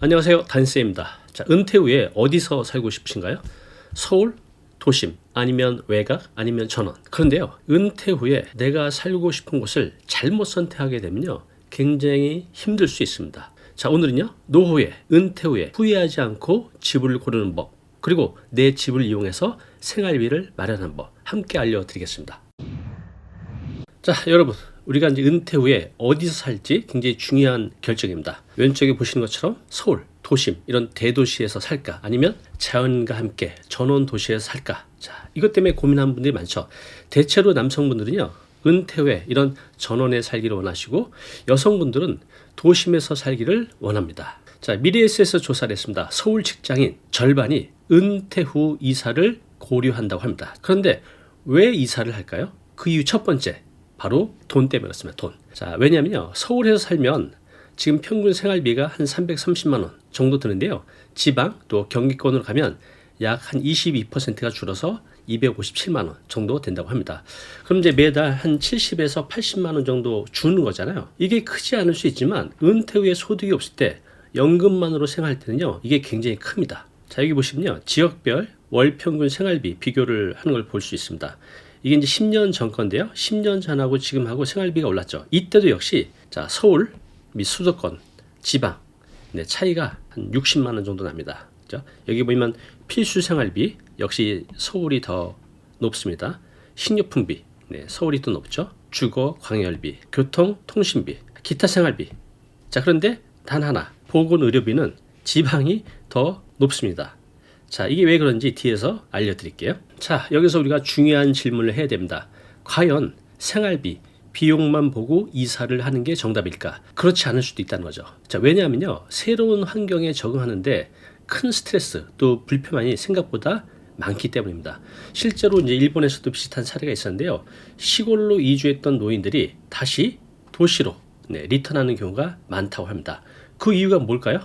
안녕하세요, 단쌤입니다. 자, 은퇴 후에 어디서 살고 싶으신가요? 서울, 도심, 아니면 외곽, 아니면 전원. 그런데요, 은퇴 후에 내가 살고 싶은 곳을 잘못 선택하게 되면요, 굉장히 힘들 수 있습니다. 자, 오늘은요, 노후에, 은퇴 후에 후회하지 않고 집을 고르는 법, 그리고 내 집을 이용해서 생활비를 마련하는 법 함께 알려드리겠습니다. 자, 여러분, 우리가 이제 은퇴 후에 어디서 살지 굉장히 중요한 결정입니다. 왼쪽에 보시는 것처럼 서울, 도심 이런 대도시에서 살까, 아니면 자연과 함께 전원 도시에서 살까. 자, 이것 때문에 고민하는 분들이 많죠. 대체로 남성분들은요, 은퇴 후에 이런 전원에 살기를 원하시고, 여성분들은 도심에서 살기를 원합니다. 자, 미래에셋에서 조사를 했습니다. 서울 직장인 절반이 은퇴 후 이사를 고려한다고 합니다. 그런데 왜 이사를 할까요? 그 이유 첫 번째, 바로 돈 때문에 그렇습니다. 돈. 자, 왜냐면요, 서울에서 살면 지금 평균 생활비가 한 330만 원 정도 드는데요, 지방 또 경기권으로 가면 약 한 22%가 줄어서 257만 원 정도 된다고 합니다. 그럼 이제 매달 한 70에서 80만 원 정도 주는 거잖아요. 이게 크지 않을 수 있지만 은퇴 후에 소득이 없을 때 연금만으로 생활할 때는요, 이게 굉장히 큽니다. 자, 여기 보시면요, 지역별 월 평균 생활비 비교를 하는 걸 볼 수 있습니다. 이게 이제 10년 전 건데요, 10년 전하고 지금하고 생활비가 올랐죠. 이때도 역시 자, 서울 및 수도권, 지방 차이가 한 60만 원 정도 납니다. 그렇죠? 여기 보면 필수 생활비 역시 서울이 더 높습니다. 식료품비 서울이 또 높죠. 주거, 광열비, 교통, 통신비, 기타 생활비. 자, 그런데 단 하나, 보건의료비는 지방이 더 높습니다. 자, 이게 왜 그런지 뒤에서 알려드릴게요. 자, 여기서 우리가 중요한 질문을 해야 됩니다. 과연 생활비, 비용만 보고 이사를 하는 게 정답일까? 그렇지 않을 수도 있다는 거죠. 자, 왜냐하면요, 새로운 환경에 적응하는데 큰 스트레스 또 불편함이 생각보다 많기 때문입니다. 실제로 이제 일본에서도 비슷한 사례가 있었는데요, 시골로 이주했던 노인들이 다시 도시로 리턴하는 경우가 많다고 합니다. 그 이유가 뭘까요?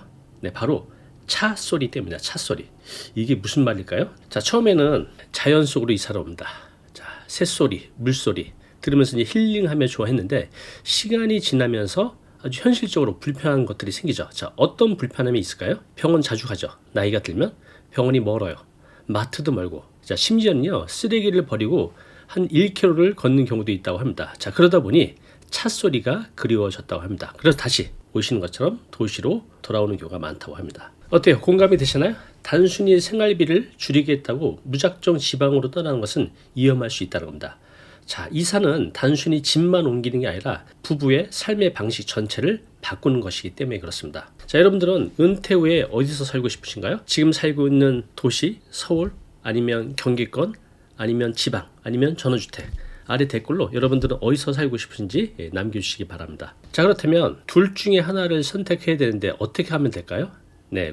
바로 차 소리 때문이다. 차 소리. 이게 무슨 말일까요? 자, 처음에는 자연 속으로 이사를 옵니다. 자, 새소리, 물소리 들으면서 이제 힐링하며 좋아했는데, 시간이 지나면서 아주 현실적으로 불편한 것들이 생기죠. 자, 어떤 불편함이 있을까요? 병원 자주 가죠. 나이가 들면 병원이 멀어요. 마트도 멀고. 자, 심지어는요, 쓰레기를 버리고 한 1km를 걷는 경우도 있다고 합니다. 자, 그러다 보니 차 소리가 그리워졌다고 합니다. 그래서 다시 보시는 것처럼 도시로 돌아오는 경우가 많다고 합니다. 어때요? 공감이 되시나요? 단순히 생활비를 줄이겠다고 무작정 지방으로 떠나는 것은 위험할 수 있다는 겁니다. 자, 이사는 단순히 집만 옮기는 게 아니라 부부의 삶의 방식 전체를 바꾸는 것이기 때문에 그렇습니다. 자, 여러분들은 은퇴 후에 어디서 살고 싶으신가요? 지금 살고 있는 도시, 서울, 아니면 경기권, 아니면 지방, 아니면 전원주택. 아래 댓글로 여러분들은 어디서 살고 싶으신지 남겨주시기 바랍니다. 자, 그렇다면 둘 중에 하나를 선택해야 되는데 어떻게 하면 될까요?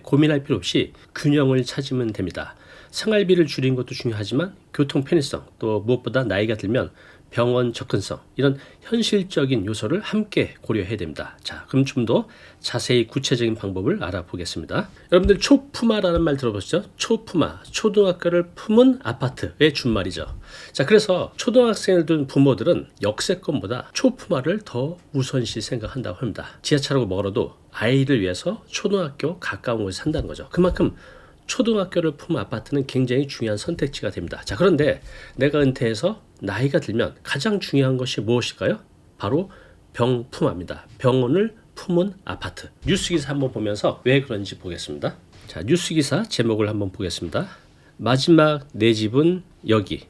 고민할 필요 없이 균형을 찾으면 됩니다. 생활비를 줄이는 것도 중요하지만 교통 편의성, 또 무엇보다 나이가 들면 병원 접근성, 이런 현실적인 요소를 함께 고려해야 됩니다. 자, 그럼 좀 더 자세히 구체적인 방법을 알아보겠습니다. 여러분들 초품화라는 말 들어보셨죠? 초품화, 초등학교를 품은 아파트의 준말이죠. 자, 그래서 초등학생을 둔 부모들은 역세권보다 초품화를 더 우선시 생각한다고 합니다. 지하철하고 멀어도 아이를 위해서 초등학교 가까운 곳에 산다는 거죠. 그만큼 초등학교를 품은 아파트는 굉장히 중요한 선택지가 됩니다. 자, 그런데 내가 은퇴해서 나이가 들면 가장 중요한 것이 무엇일까요? 바로 병품화입니다. 병원을 품은 아파트. 뉴스기사 한번 보면서 왜 그런지 보겠습니다. 자, 뉴스기사 제목을 한번 보겠습니다. 마지막 내 집은 여기.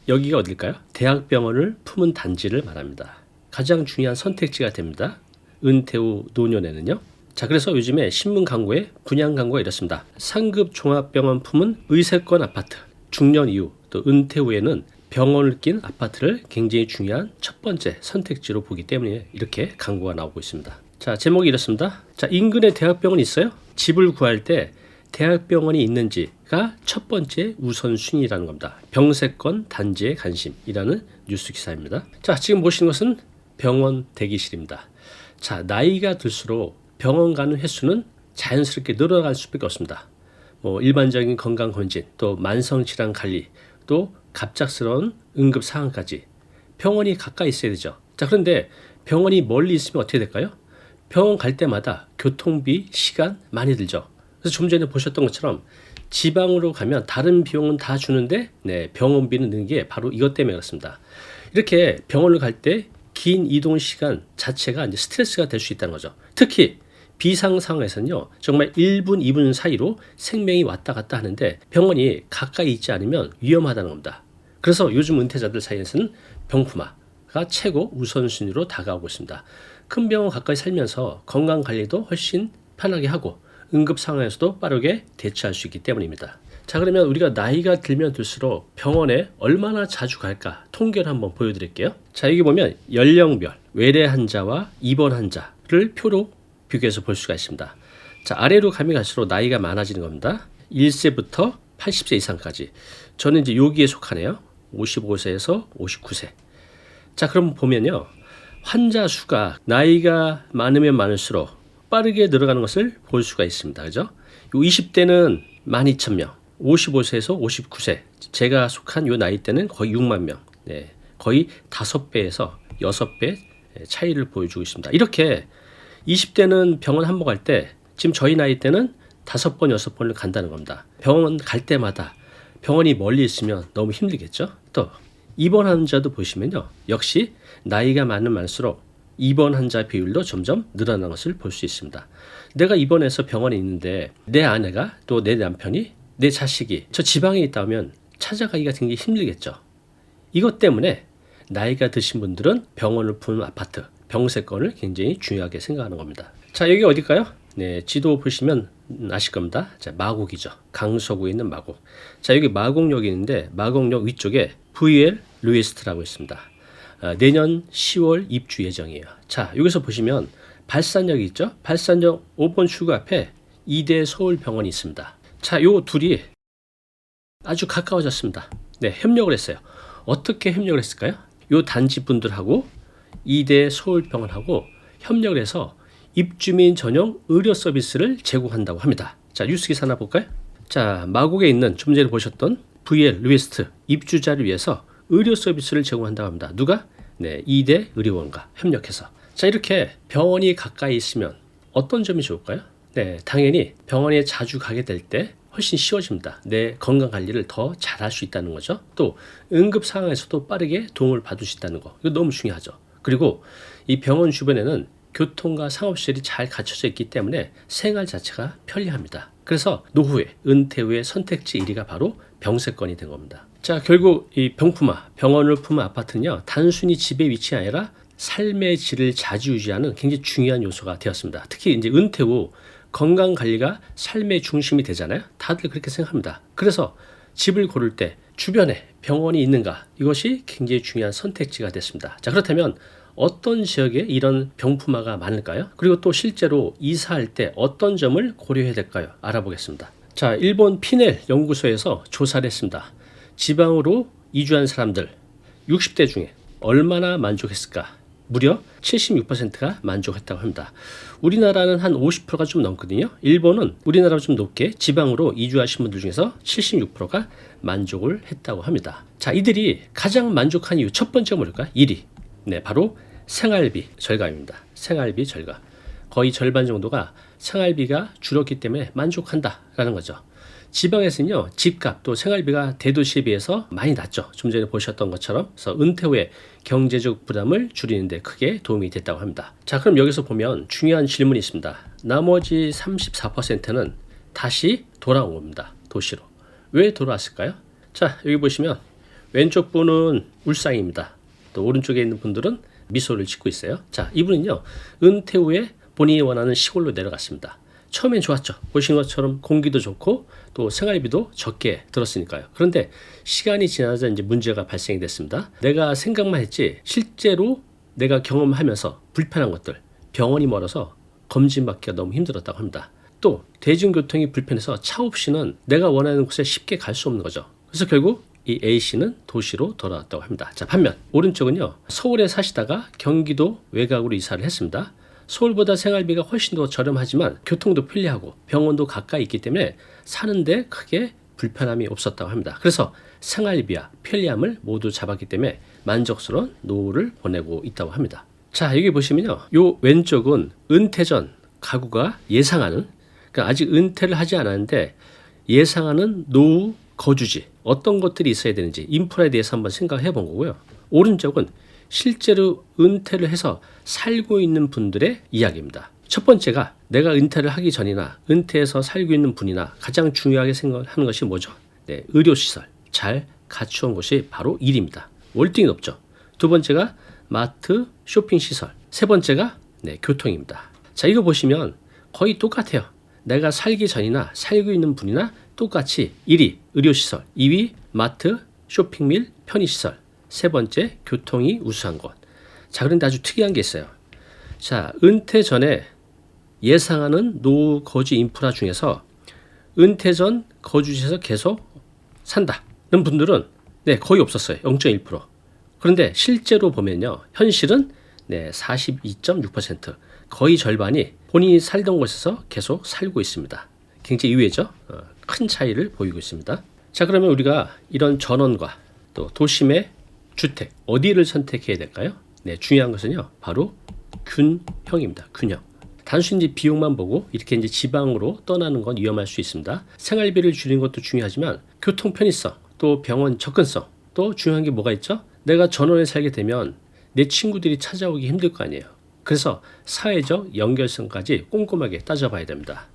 여기가 어딜까요? 대학병원을 품은 단지를 말합니다. 가장 중요한 선택지가 됩니다. 은퇴 후 노년에는요. 자, 그래서 요즘에 신문 광고에 분양 광고가 이렇습니다. 상급 종합병원 품은 의세권 아파트. 중년 이후 또 은퇴 후에는 병원을 낀 아파트를 굉장히 중요한 첫 번째 선택지로 보기 때문에 이렇게 광고가 나오고 있습니다. 자, 제목이 이렇습니다. 자, 인근에 대학병원이 있어요? 집을 구할 때 대학병원이 있는지가 첫 번째 우선순위라는 겁니다. 병세권 단지의 관심이라는 뉴스 기사입니다. 자, 지금 보시는 것은 병원 대기실입니다. 자, 나이가 들수록 병원 가는 횟수는 자연스럽게 늘어날 수밖에 없습니다. 일반적인 건강 검진, 또 만성 질환 관리, 또 갑작스러운 응급 상황까지 병원이 가까이 있어야 되죠. 자, 그런데 병원이 멀리 있으면 어떻게 될까요? 병원 갈 때마다 교통비, 시간 많이 들죠. 그래서 좀 전에 보셨던 것처럼 지방으로 가면 다른 비용은 다 주는데 병원비는 드는 게 바로 이것 때문에 그렇습니다. 이렇게 병원을 갈 때 긴 이동 시간 자체가 이제 스트레스가 될 수 있다는 거죠. 특히 비상 상황에서는요, 정말 1분, 2분 사이로 생명이 왔다 갔다 하는데 병원이 가까이 있지 않으면 위험하다는 겁니다. 그래서 요즘 은퇴자들 사이에서는 병푸마가 최고 우선순위로 다가오고 있습니다. 큰 병원 가까이 살면서 건강 관리도 훨씬 편하게 하고 응급 상황에서도 빠르게 대처할 수 있기 때문입니다. 자, 그러면 우리가 나이가 들면 들수록 병원에 얼마나 자주 갈까 통계를 한번 보여드릴게요. 자, 여기 보면 연령별 외래 환자와 입원 환자를 표로 비교해서 볼 수가 있습니다. 자, 아래로 가면 갈수록 나이가 많아지는 겁니다. 1세부터 80세 이상까지. 저는 이제 여기에 속하네요. 55세에서 59세. 자, 그럼 보면요, 환자 수가 나이가 많으면 많을수록 빠르게 늘어가는 것을 볼 수가 있습니다. 그죠? 요 20대는 12,000명, 55세에서 59세, 제가 속한 요 나이 때는 거의 6만 명, 거의 5배에서 6배 차이를 보여주고 있습니다. 이렇게 20대는 병원 한 번 갈 때 지금 저희 나이 때는 5번, 6번을 간다는 겁니다. 병원 갈 때마다 병원이 멀리 있으면 너무 힘들겠죠? 또 입원 환자도 보시면요, 역시 나이가 많을수록 입원 환자 비율도 점점 늘어나는 것을 볼 수 있습니다. 내가 입원해서 병원에 있는데 내 아내가 또 내 남편이 내 자식이 저 지방에 있다면 찾아가기가 굉장히 힘들겠죠. 이것 때문에 나이가 드신 분들은 병원을 푸는 아파트, 병세권을 굉장히 중요하게 생각하는 겁니다. 자, 여기 어딜까요? 지도 보시면 아실 겁니다. 자, 마곡이죠. 강서구에 있는 마곡. 자, 여기 마곡역이 있는데 마곡역 위쪽에 VL 루이스트라고 있습니다. 내년 10월 입주 예정이에요. 자, 여기서 보시면 발산역이 있죠. 발산역 5번 출구 앞에 이대 서울병원이 있습니다. 자, 요 둘이 아주 가까워졌습니다. 협력을 했어요. 어떻게 협력을 했을까요? 요 단지 분들하고 이대 서울병원하고 협력을 해서 입주민 전용 의료 서비스를 제공한다고 합니다. 자, 뉴스 기사 하나 볼까요? 자, 마곡에 있는 좀 전에 보셨던 VL 루이스트 입주자를 위해서 의료 서비스를 제공한다고 합니다. 누가? 이대 의료원과 협력해서. 자, 이렇게 병원이 가까이 있으면 어떤 점이 좋을까요? 당연히 병원에 자주 가게 될 때 훨씬 쉬워집니다. 내 건강 관리를 더 잘할 수 있다는 거죠. 또 응급 상황에서도 빠르게 도움을 받을 수 있다는 거. 이거 너무 중요하죠. 그리고 이 병원 주변에는 교통과 상업시설이 잘 갖춰져 있기 때문에 생활 자체가 편리합니다. 그래서 노후에, 은퇴 후의 선택지 1위가 바로 병세권이 된 겁니다. 자, 결국 이 병푸마, 병원을 품은 아파트는요, 단순히 집의 위치가 아니라 삶의 질을 좌지우지하는 굉장히 중요한 요소가 되었습니다. 특히 이제 은퇴 후 건강 관리가 삶의 중심이 되잖아요. 다들 그렇게 생각합니다. 그래서 집을 고를 때 주변에 병원이 있는가, 이것이 굉장히 중요한 선택지가 됐습니다. 자, 그렇다면 어떤 지역에 이런 병푸마가 많을까요? 그리고 또 실제로 이사할 때 어떤 점을 고려해야 될까요? 알아보겠습니다. 자, 일본 피넬 연구소에서 조사를 했습니다. 지방으로 이주한 사람들 60대 중에 얼마나 만족했을까? 무려 76%가 만족했다고 합니다. 우리나라는 한 50%가 좀 넘거든요. 일본은 우리나라보다 좀 높게 지방으로 이주하신 분들 중에서 76%가 만족을 했다고 합니다. 자, 이들이 가장 만족한 이유 첫 번째가 뭘까? 1위. 바로 생활비 절감입니다. 생활비 절감. 거의 절반 정도가 생활비가 줄었기 때문에 만족한다라는 거죠. 지방에서는요, 집값 또 생활비가 대도시에 비해서 많이 낮죠. 좀 전에 보셨던 것처럼. 그래서 은퇴 후에 경제적 부담을 줄이는데 크게 도움이 됐다고 합니다. 자, 그럼 여기서 보면 중요한 질문이 있습니다. 나머지 34%는 다시 돌아온 겁니다. 도시로. 왜 돌아왔을까요? 자, 여기 보시면 왼쪽 분은 울상입니다. 또 오른쪽에 있는 분들은 미소를 짓고 있어요. 자, 이분은요, 은퇴 후에 본인이 원하는 시골로 내려갔습니다. 처음엔 좋았죠. 보신 것처럼 공기도 좋고 또 생활비도 적게 들었으니까요. 그런데 시간이 지나자 이제 문제가 발생이 됐습니다. 내가 생각만 했지 실제로 내가 경험하면서 불편한 것들, 병원이 멀어서 검진받기가 너무 힘들었다고 합니다. 또 대중교통이 불편해서 차 없이는 내가 원하는 곳에 쉽게 갈 수 없는 거죠. 그래서 결국 이 A씨는 도시로 돌아왔다고 합니다. 자, 반면 오른쪽은요, 서울에 사시다가 경기도 외곽으로 이사를 했습니다. 서울보다 생활비가 훨씬 더 저렴하지만 교통도 편리하고 병원도 가까이 있기 때문에 사는데 크게 불편함이 없었다고 합니다. 그래서 생활비와 편리함을 모두 잡았기 때문에 만족스러운 노후를 보내고 있다고 합니다. 자, 여기 보시면요. 요 왼쪽은 은퇴 전 가구가 예상하는, 그러니까 아직 은퇴를 하지 않았는데 예상하는 노후 거주지, 어떤 것들이 있어야 되는지 인프라에 대해서 한번 생각해 본 거고요. 오른쪽은 실제로 은퇴를 해서 살고 있는 분들의 이야기입니다. 첫 번째가 내가 은퇴를 하기 전이나 은퇴해서 살고 있는 분이나 가장 중요하게 생각하는 것이 뭐죠? 네, 의료시설 잘 갖추은 곳이 바로 1입니다. 월등히 높죠. 두 번째가 마트, 쇼핑시설. 세 번째가 교통입니다. 자, 이거 보시면 거의 똑같아요. 내가 살기 전이나 살고 있는 분이나 똑같이 1위 의료시설, 2위 마트, 쇼핑밀, 편의시설, 세 번째 교통이 우수한 곳. 자, 그런데 아주 특이한 게 있어요. 자, 은퇴 전에 예상하는 노후 거주 인프라 중에서 은퇴 전 거주지에서 계속 산다는 분들은 거의 없었어요. 0.1%. 그런데 실제로 보면요. 현실은 42.6%. 거의 절반이 본인이 살던 곳에서 계속 살고 있습니다. 굉장히 의외죠. 큰 차이를 보이고 있습니다. 자, 그러면 우리가 이런 전원과 또 도심의 주택 어디를 선택해야 될까요? 중요한 것은요. 바로 균형입니다. 균형. 단순히 비용만 보고 이렇게 지방으로 떠나는 건 위험할 수 있습니다. 생활비를 줄이는 것도 중요하지만 교통 편의성, 또 병원 접근성, 또 중요한 게 뭐가 있죠? 내가 전원에 살게 되면 내 친구들이 찾아오기 힘들 거 아니에요. 그래서 사회적 연결성까지 꼼꼼하게 따져봐야 됩니다.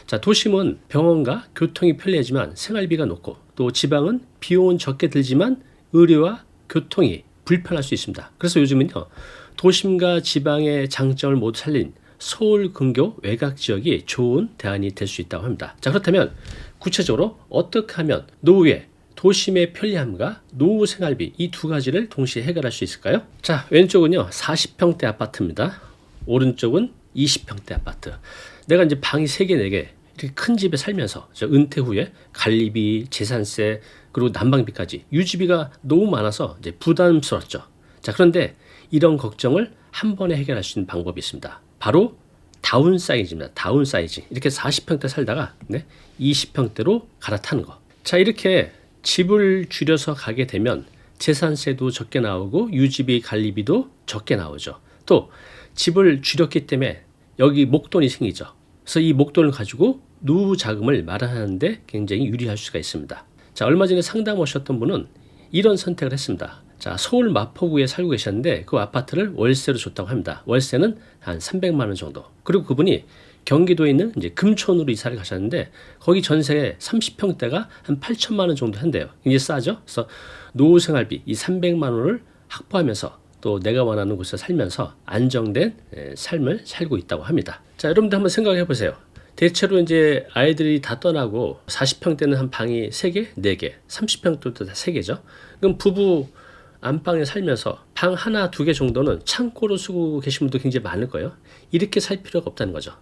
자, 도심은 병원과 교통이 편리하지만 생활비가 높고, 또 지방은 비용은 적게 들지만 의료와 교통이 불편할 수 있습니다. 그래서 요즘은요, 도심과 지방의 장점을 모두 살린 서울 근교 외곽 지역이 좋은 대안이 될 수 있다고 합니다. 자, 그렇다면 구체적으로 어떻게 하면 노후에 도심의 편리함과 노후 생활비 이 두 가지를 동시에 해결할 수 있을까요? 자, 왼쪽은요 40평대 아파트입니다. 오른쪽은 20평대 아파트. 내가 방이 3개, 4개 이렇게 큰 집에 살면서 은퇴 후에 관리비, 재산세, 그리고 난방비까지 유지비가 너무 많아서 부담스럽죠. 자, 그런데 이런 걱정을 한 번에 해결할 수 있는 방법이 있습니다. 바로 다운사이즈입니다. 다운사이즈. 이렇게 40평대 살다가 20평대로 갈아타는 거. 자, 이렇게 집을 줄여서 가게 되면 재산세도 적게 나오고 유지비, 관리비도 적게 나오죠. 또 집을 줄였기 때문에 여기 목돈이 생기죠. 그래서 이 목돈을 가지고 노후 자금을 마련하는데 굉장히 유리할 수가 있습니다. 자, 얼마 전에 상담 오셨던 분은 이런 선택을 했습니다. 자, 서울 마포구에 살고 계셨는데 그 아파트를 월세로 줬다고 합니다. 월세는 한 300만 원 정도. 그리고 그분이 경기도에 있는 금촌으로 이사를 가셨는데 거기 전세 30평대가 한 8천만 원 정도 한대요. 굉장히 싸죠. 그래서 노후 생활비 이 300만 원을 확보하면서 또 내가 원하는 곳에 살면서 안정된 삶을 살고 있다고 합니다. 자, 여러분들 한번 생각해 보세요. 대체로 아이들이 다 떠나고 40평대는 한 방이 3개, 4개, 30평대도 다 3개죠. 그럼 부부 안방에 살면서 방 하나, 2개 정도는 창고로 쓰고 계신 분도 굉장히 많을 거예요. 이렇게 살 필요가 없다는 거죠.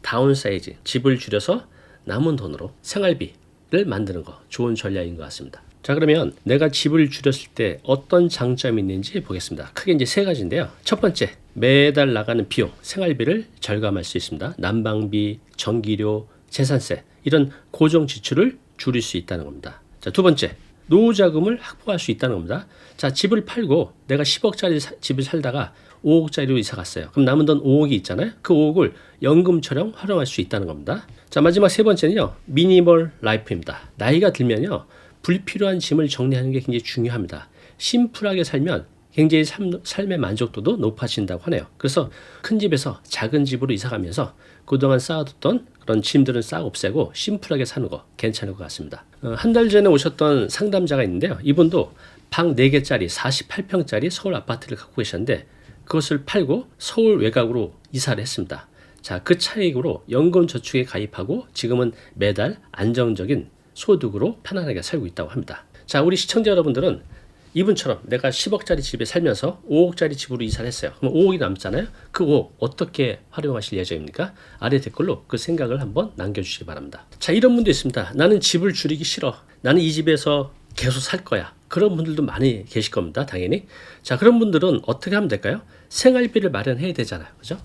다운사이즈, 집을 줄여서 남은 돈으로 생활비를 만드는 거 좋은 전략인 것 같습니다. 자, 그러면 내가 집을 줄였을 때 어떤 장점이 있는지 보겠습니다. 크게 3가지인데요. 첫 번째, 매달 나가는 비용, 생활비를 절감할 수 있습니다. 난방비, 전기료, 재산세 이런 고정 지출을 줄일 수 있다는 겁니다. 자, 두 번째, 노후 자금을 확보할 수 있다는 겁니다. 자, 집을 팔고 내가 10억짜리 집을 살다가 5억짜리로 이사 갔어요. 그럼 남은 돈 5억이 있잖아요. 그 5억을 연금처럼 활용할 수 있다는 겁니다. 자, 마지막 3번째는요. 미니멀 라이프입니다. 나이가 들면요. 불필요한 짐을 정리하는 게 굉장히 중요합니다. 심플하게 살면 굉장히 삶의 만족도도 높아진다고 하네요. 그래서 큰 집에서 작은 집으로 이사 가면서 그동안 쌓아뒀던 그런 짐들은 싹 없애고 심플하게 사는 거 괜찮을 것 같습니다. 한 달 전에 오셨던 상담자가 있는데요. 이분도 방 4개짜리 48평짜리 서울 아파트를 갖고 계셨는데 그것을 팔고 서울 외곽으로 이사를 했습니다. 자, 그 차익으로 연금저축에 가입하고 지금은 매달 안정적인 소득으로 편안하게 살고 있다고 합니다. 자, 우리 시청자 여러분들은 이분처럼 내가 10억짜리 집에 살면서 5억짜리 집으로 이사를 했어요. 그럼 5억이 남잖아요. 그 5억 어떻게 활용하실 예정입니까? 아래 댓글로 그 생각을 한번 남겨주시기 바랍니다. 자, 이런 분도 있습니다. 나는 집을 줄이기 싫어. 나는 이 집에서 계속 살 거야. 그런 분들도 많이 계실 겁니다. 당연히. 자, 그런 분들은 어떻게 하면 될까요? 생활비를 마련해야 되잖아요. 그죠?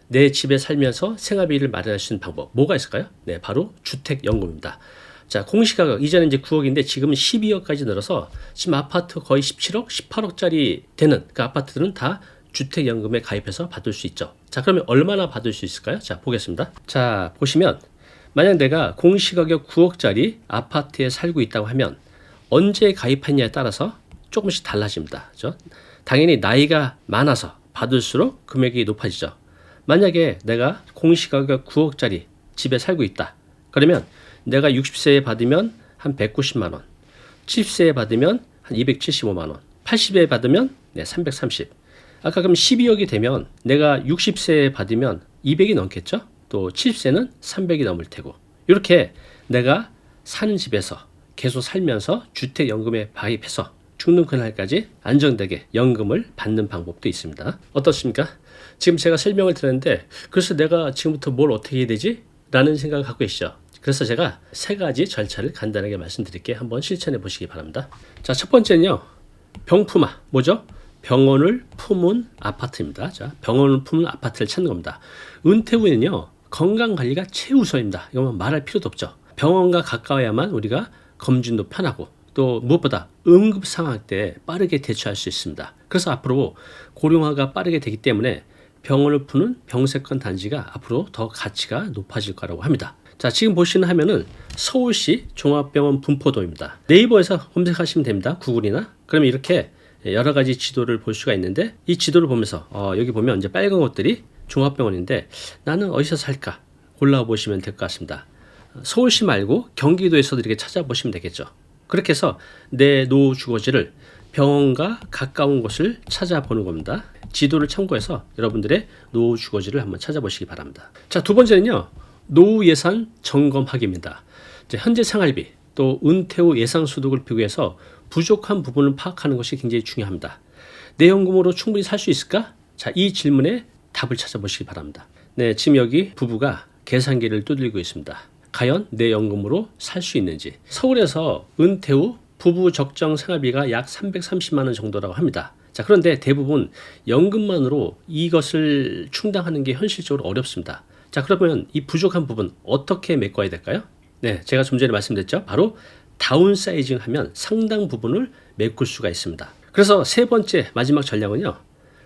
내 집에 살면서 생활비를 마련할 수 있는 방법 뭐가 있을까요? 네, 바로 주택연금입니다. 자, 공시가격 이전에 9억인데 지금은 12억까지 늘어서 지금 아파트 거의 17억, 18억짜리 되는 그 아파트들은 다 주택연금에 가입해서 받을 수 있죠. 자, 그러면 얼마나 받을 수 있을까요? 자, 보겠습니다. 자, 보시면 만약 내가 공시가격 9억짜리 아파트에 살고 있다고 하면 언제 가입했냐에 따라서 조금씩 달라집니다. 그렇죠? 당연히 나이가 많아서 받을수록 금액이 높아지죠. 만약에 내가 공시가격 9억짜리 집에 살고 있다. 그러면 내가 60세에 받으면 한 190만 원, 70세에 받으면 한 275만 원, 80세에 받으면 330. 아까 그럼 12억이 되면 내가 60세에 받으면 200이 넘겠죠? 또 70세는 300이 넘을 테고. 이렇게 내가 사는 집에서 계속 살면서 주택연금에 가입해서 죽는 그날까지 안정되게 연금을 받는 방법도 있습니다. 어떻습니까? 지금 제가 설명을 드렸는데 그래서 내가 지금부터 뭘 어떻게 해야 되지? 라는 생각을 갖고 계시죠. 그래서 제가 세 가지 절차를 간단하게 말씀드릴게요. 한번 실천해 보시기 바랍니다. 자, 첫 번째는요. 병품아. 뭐죠? 병원을 품은 아파트입니다. 자, 병원을 품은 아파트를 찾는 겁니다. 은퇴 후에는요. 건강관리가 최우선입니다. 이건 말할 필요도 없죠. 병원과 가까워야만 우리가 검진도 편하고 또 무엇보다 응급 상황 때 빠르게 대처할 수 있습니다. 그래서 앞으로 고령화가 빠르게 되기 때문에 병원을 푸는 병세권 단지가 앞으로 더 가치가 높아질 거라고 합니다. 자, 지금 보시는 화면은 서울시 종합병원 분포도입니다. 네이버에서 검색하시면 됩니다. 구글이나. 그러면 이렇게 여러 가지 지도를 볼 수가 있는데 이 지도를 보면서 여기 보면 이제 빨간 것들이 종합병원인데 나는 어디서 살까 골라보시면 될 것 같습니다. 서울시 말고 경기도에서도 이렇게 찾아보시면 되겠죠. 그렇게 해서 내 노후 주거지를 병원과 가까운 곳을 찾아보는 겁니다. 지도를 참고해서 여러분들의 노후 주거지를 한번 찾아보시기 바랍니다. 자, 두 번째는요. 노후 예산 점검하기입니다. 현재 생활비 또 은퇴 후 예상 소득을 비교해서 부족한 부분을 파악하는 것이 굉장히 중요합니다. 내 연금으로 충분히 살 수 있을까? 자, 이 질문에 답을 찾아보시기 바랍니다. 네, 지금 여기 부부가 계산기를 두들기고 있습니다. 과연 내 연금으로 살 수 있는지. 서울에서 은퇴 후 부부 적정 생활비가 약 330만 원 정도라고 합니다. 자, 그런데 대부분 연금만으로 이것을 충당하는 게 현실적으로 어렵습니다. 자, 그러면 이 부족한 부분 어떻게 메꿔야 될까요? 네, 제가 좀 전에 말씀드렸죠. 바로 다운사이징 하면 상당 부분을 메꿀 수가 있습니다. 그래서 세 번째 마지막 전략은요.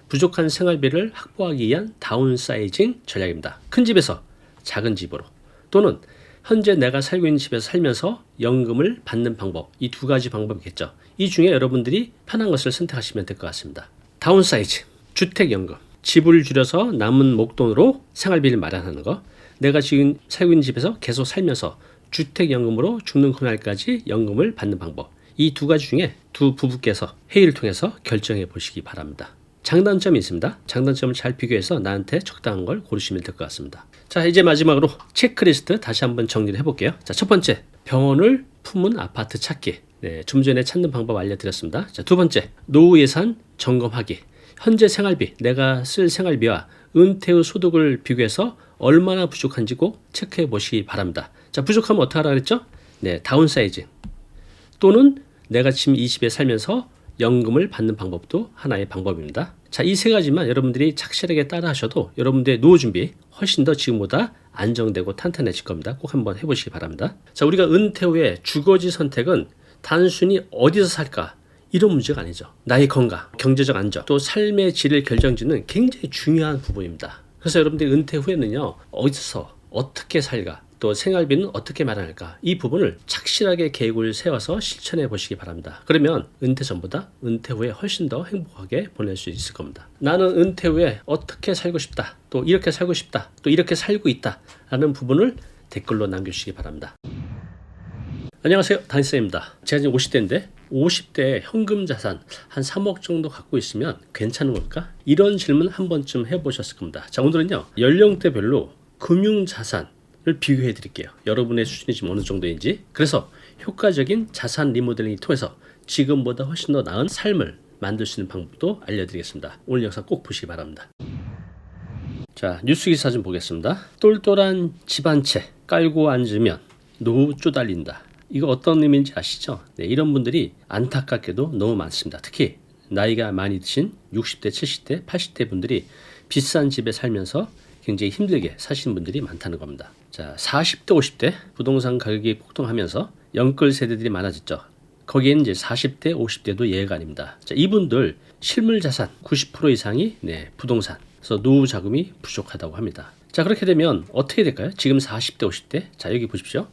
부족한 생활비를 확보하기 위한 다운사이징 전략입니다. 큰 집에서 작은 집으로 또는 현재 내가 살고 있는 집에서 살면서 연금을 받는 방법, 이 두 가지 방법이겠죠. 이 중에 여러분들이 편한 것을 선택하시면 될 것 같습니다. 다운사이징, 주택연금, 집을 줄여서 남은 목돈으로 생활비를 마련하는 거, 내가 지금 살고 있는 집에서 계속 살면서 주택연금으로 죽는 그날까지 연금을 받는 방법, 이 두 가지 중에 두 부부께서 회의를 통해서 결정해 보시기 바랍니다. 장단점이 있습니다. 장단점을 잘 비교해서 나한테 적당한 걸 고르시면 될 것 같습니다. 자, 이제 마지막으로 체크리스트 다시 한번 정리를 해볼게요. 자, 첫 번째, 병원을 품은 아파트 찾기. 네, 좀 전에 찾는 방법 알려드렸습니다. 자, 두 번째, 노후 예산 점검하기. 현재 생활비, 내가 쓸 생활비와 은퇴 후 소득을 비교해서 얼마나 부족한지 꼭 체크해 보시기 바랍니다. 자, 부족하면 어떻게 하라 그랬죠? 네, 다운사이징. 또는 내가 지금 이 집에 살면서 연금을 받는 방법도 하나의 방법입니다. 자, 이 세 가지만 여러분들이 착실하게 따라 하셔도 여러분들의 노후 준비 훨씬 더 지금보다 안정되고 탄탄해질 겁니다. 꼭 한번 해보시기 바랍니다. 자, 우리가 은퇴 후에 주거지 선택은 단순히 어디서 살까 이런 문제가 아니죠. 나의 건강, 경제적 안정, 또 삶의 질을 결정짓는 굉장히 중요한 부분입니다. 그래서 여러분들이 은퇴 후에는요, 어디서 어떻게 살까, 또 생활비는 어떻게 마련할까, 이 부분을 착실하게 계획을 세워서 실천해 보시기 바랍니다. 그러면 은퇴 전보다 은퇴 후에 훨씬 더 행복하게 보낼 수 있을 겁니다. 나는 은퇴 후에 어떻게 살고 싶다, 또 이렇게 살고 싶다, 또 이렇게 살고 있다 라는 부분을 댓글로 남겨주시기 바랍니다. 안녕하세요, 단쌤입니다. 제가 지금 50대인데 50대에 현금 자산 한 3억 정도 갖고 있으면 괜찮은 걸까? 이런 질문 한 번쯤 해보셨을 겁니다. 자, 오늘은요, 연령대별로 금융자산을 비교해 드릴게요. 여러분의 수준이 지금 어느 정도인지. 그래서 효과적인 자산 리모델링을 통해서 지금보다 훨씬 더 나은 삶을 만들 수 있는 방법도 알려드리겠습니다. 오늘 영상 꼭 보시기 바랍니다. 자, 뉴스 기사 좀 보겠습니다. 똘똘한 집 한 채 깔고 앉으면 노후 쪼달린다. 이거 어떤 의미인지 아시죠? 네, 이런 분들이 안타깝게도 너무 많습니다. 특히 나이가 많이 드신 60대, 70대, 80대 분들이 비싼 집에 살면서 굉장히 힘들게 사시는 분들이 많다는 겁니다. 자, 40대, 50대 부동산 가격이 폭등하면서 연끌 세대들이 많아졌죠. 거기에는 이제 40대, 50대도 예외가 아닙니다. 자, 이분들 실물 자산 90% 이상이 부동산. 그래서 노후 자금이 부족하다고 합니다. 자, 그렇게 되면 어떻게 될까요? 지금 40대, 50대. 자, 여기 보십시오.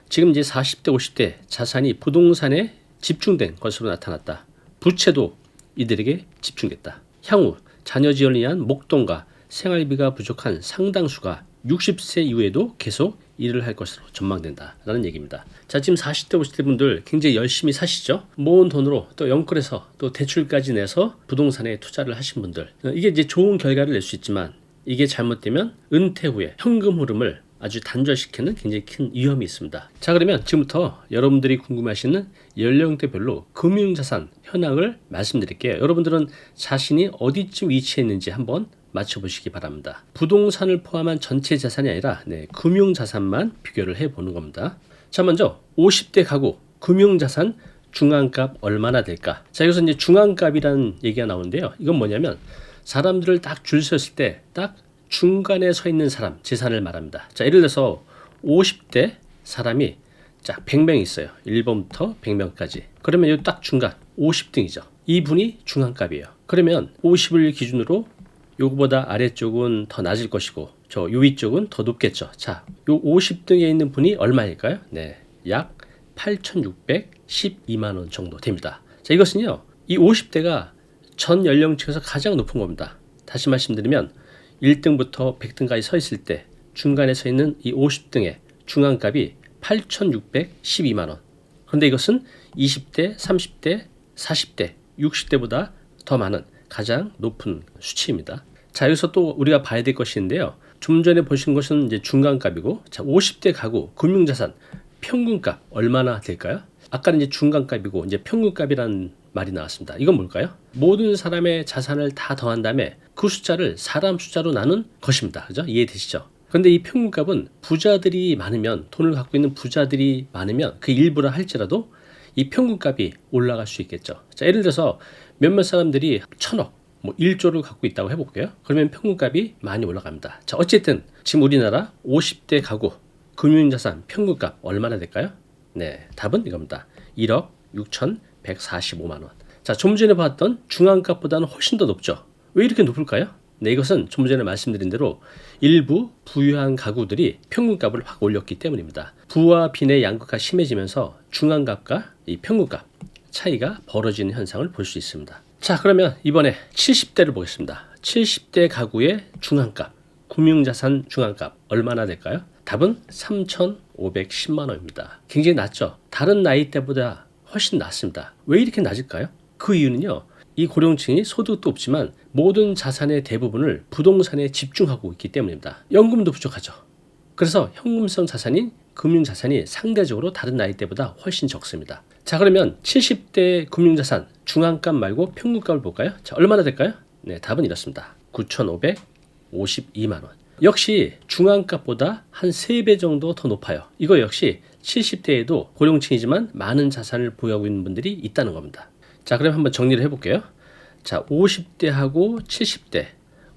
지금 이제 40대, 50대 자산이 부동산에 집중된 것으로 나타났다. 부채도 이들에게 집중됐다. 향후 자녀 지원을 위한 목돈과 생활비가 부족한 상당수가 60세 이후에도 계속 일을 할 것으로 전망된다라는 얘기입니다. 자, 지금 40대, 50대 분들 굉장히 열심히 사시죠. 모은 돈으로 또 연끌해서 또 대출까지 내서 부동산에 투자를 하신 분들, 이게 이제 좋은 결과를 낼 수 있지만 이게 잘못되면 은퇴 후에 현금 흐름을 아주 단절시키는 굉장히 큰 위험이 있습니다. 자, 그러면 지금부터 여러분들이 궁금하시는 연령대별로 금융자산 현황을 말씀드릴게요. 여러분들은 자신이 어디쯤 위치해 있는지 한번 맞춰보시기 바랍니다. 부동산을 포함한 전체 자산이 아니라 금융자산만 비교를 해보는 겁니다. 자, 먼저 50대 가구 금융자산 중앙값 얼마나 될까? 자, 여기서 이제 중앙값이라는 얘기가 나오는데요. 이건 뭐냐면 사람들을 딱 줄 섰을 때 딱 중간에 서 있는 사람 재산을 말합니다. 자, 예를 들어서 50대 사람이 자 100명 있어요. 1번부터 100명까지. 그러면 이 딱 중간 50등이죠. 이분이 중앙값이에요. 그러면 50을 기준으로 요거보다 아래쪽은 더 낮을 것이고 저 위쪽은 더 높겠죠. 자, 요 50등에 있는 분이 얼마일까요? 약 8,612만 원 정도 됩니다. 자, 이것은요. 이 50대가 전 연령층에서 가장 높은 겁니다. 다시 말씀드리면 1등부터 100등까지 서 있을 때 중간에 서 있는 이 50등의 중앙값이 8,612만 원. 그런데 이것은 20대, 30대, 40대, 60대보다 더 많은 가장 높은 수치입니다. 자, 여기서 또 우리가 봐야 될 것이 있는데요. 좀 전에 보신 것은 이제 중간값이고, 자, 50대 가구 금융자산 평균값 얼마나 될까요? 아까는 이제 중간값이고 이제 평균값이라는 말이 나왔습니다. 이건 뭘까요? 모든 사람의 자산을 다 더한 다음에 그 숫자를 사람 숫자로 나눈 것입니다. 그죠? 이해되시죠? 그런데 이 평균값은 부자들이 많으면, 돈을 갖고 있는 부자들이 많으면 그 일부라 할지라도 이 평균값이 올라갈 수 있겠죠. 자, 예를 들어서 몇몇 사람들이 1,000억, 1조를 갖고 있다고 해볼게요. 그러면 평균값이 많이 올라갑니다. 자, 어쨌든 지금 우리나라 50대 가구 금융자산 평균값 얼마나 될까요? 답은 이겁니다. 1억 6,145만 원. 자, 좀 전에 봤던 중앙값보다는 훨씬 더 높죠. 왜 이렇게 높을까요? 이것은 좀 전에 말씀드린 대로 일부 부유한 가구들이 평균값을 확 올렸기 때문입니다. 부와 빈의 양극화가 심해지면서 중앙값과 이 평균값 차이가 벌어지는 현상을 볼 수 있습니다. 자, 그러면 이번에 70대를 보겠습니다. 70대 가구의 중앙값, 금융자산 중앙값 얼마나 될까요? 답은 3,510만 원입니다. 굉장히 낮죠? 다른 나이대보다 훨씬 낮습니다. 왜 이렇게 낮을까요? 그 이유는요. 이 고령층이 소득도 없지만 모든 자산의 대부분을 부동산에 집중하고 있기 때문입니다. 연금도 부족하죠. 그래서 현금성 자산인 금융자산이 상대적으로 다른 나이대보다 훨씬 적습니다. 자, 그러면 70대 금융자산 중앙값 말고 평균값을 볼까요? 자, 얼마나 될까요? 답은 이렇습니다. 9,552만 원. 역시 중앙값보다 한 3배 정도 더 높아요. 이거 역시 70대에도 고령층이지만 많은 자산을 보유하고 있는 분들이 있다는 겁니다. 자, 그럼 한번 정리를 해볼게요. 자, 50대하고 70대,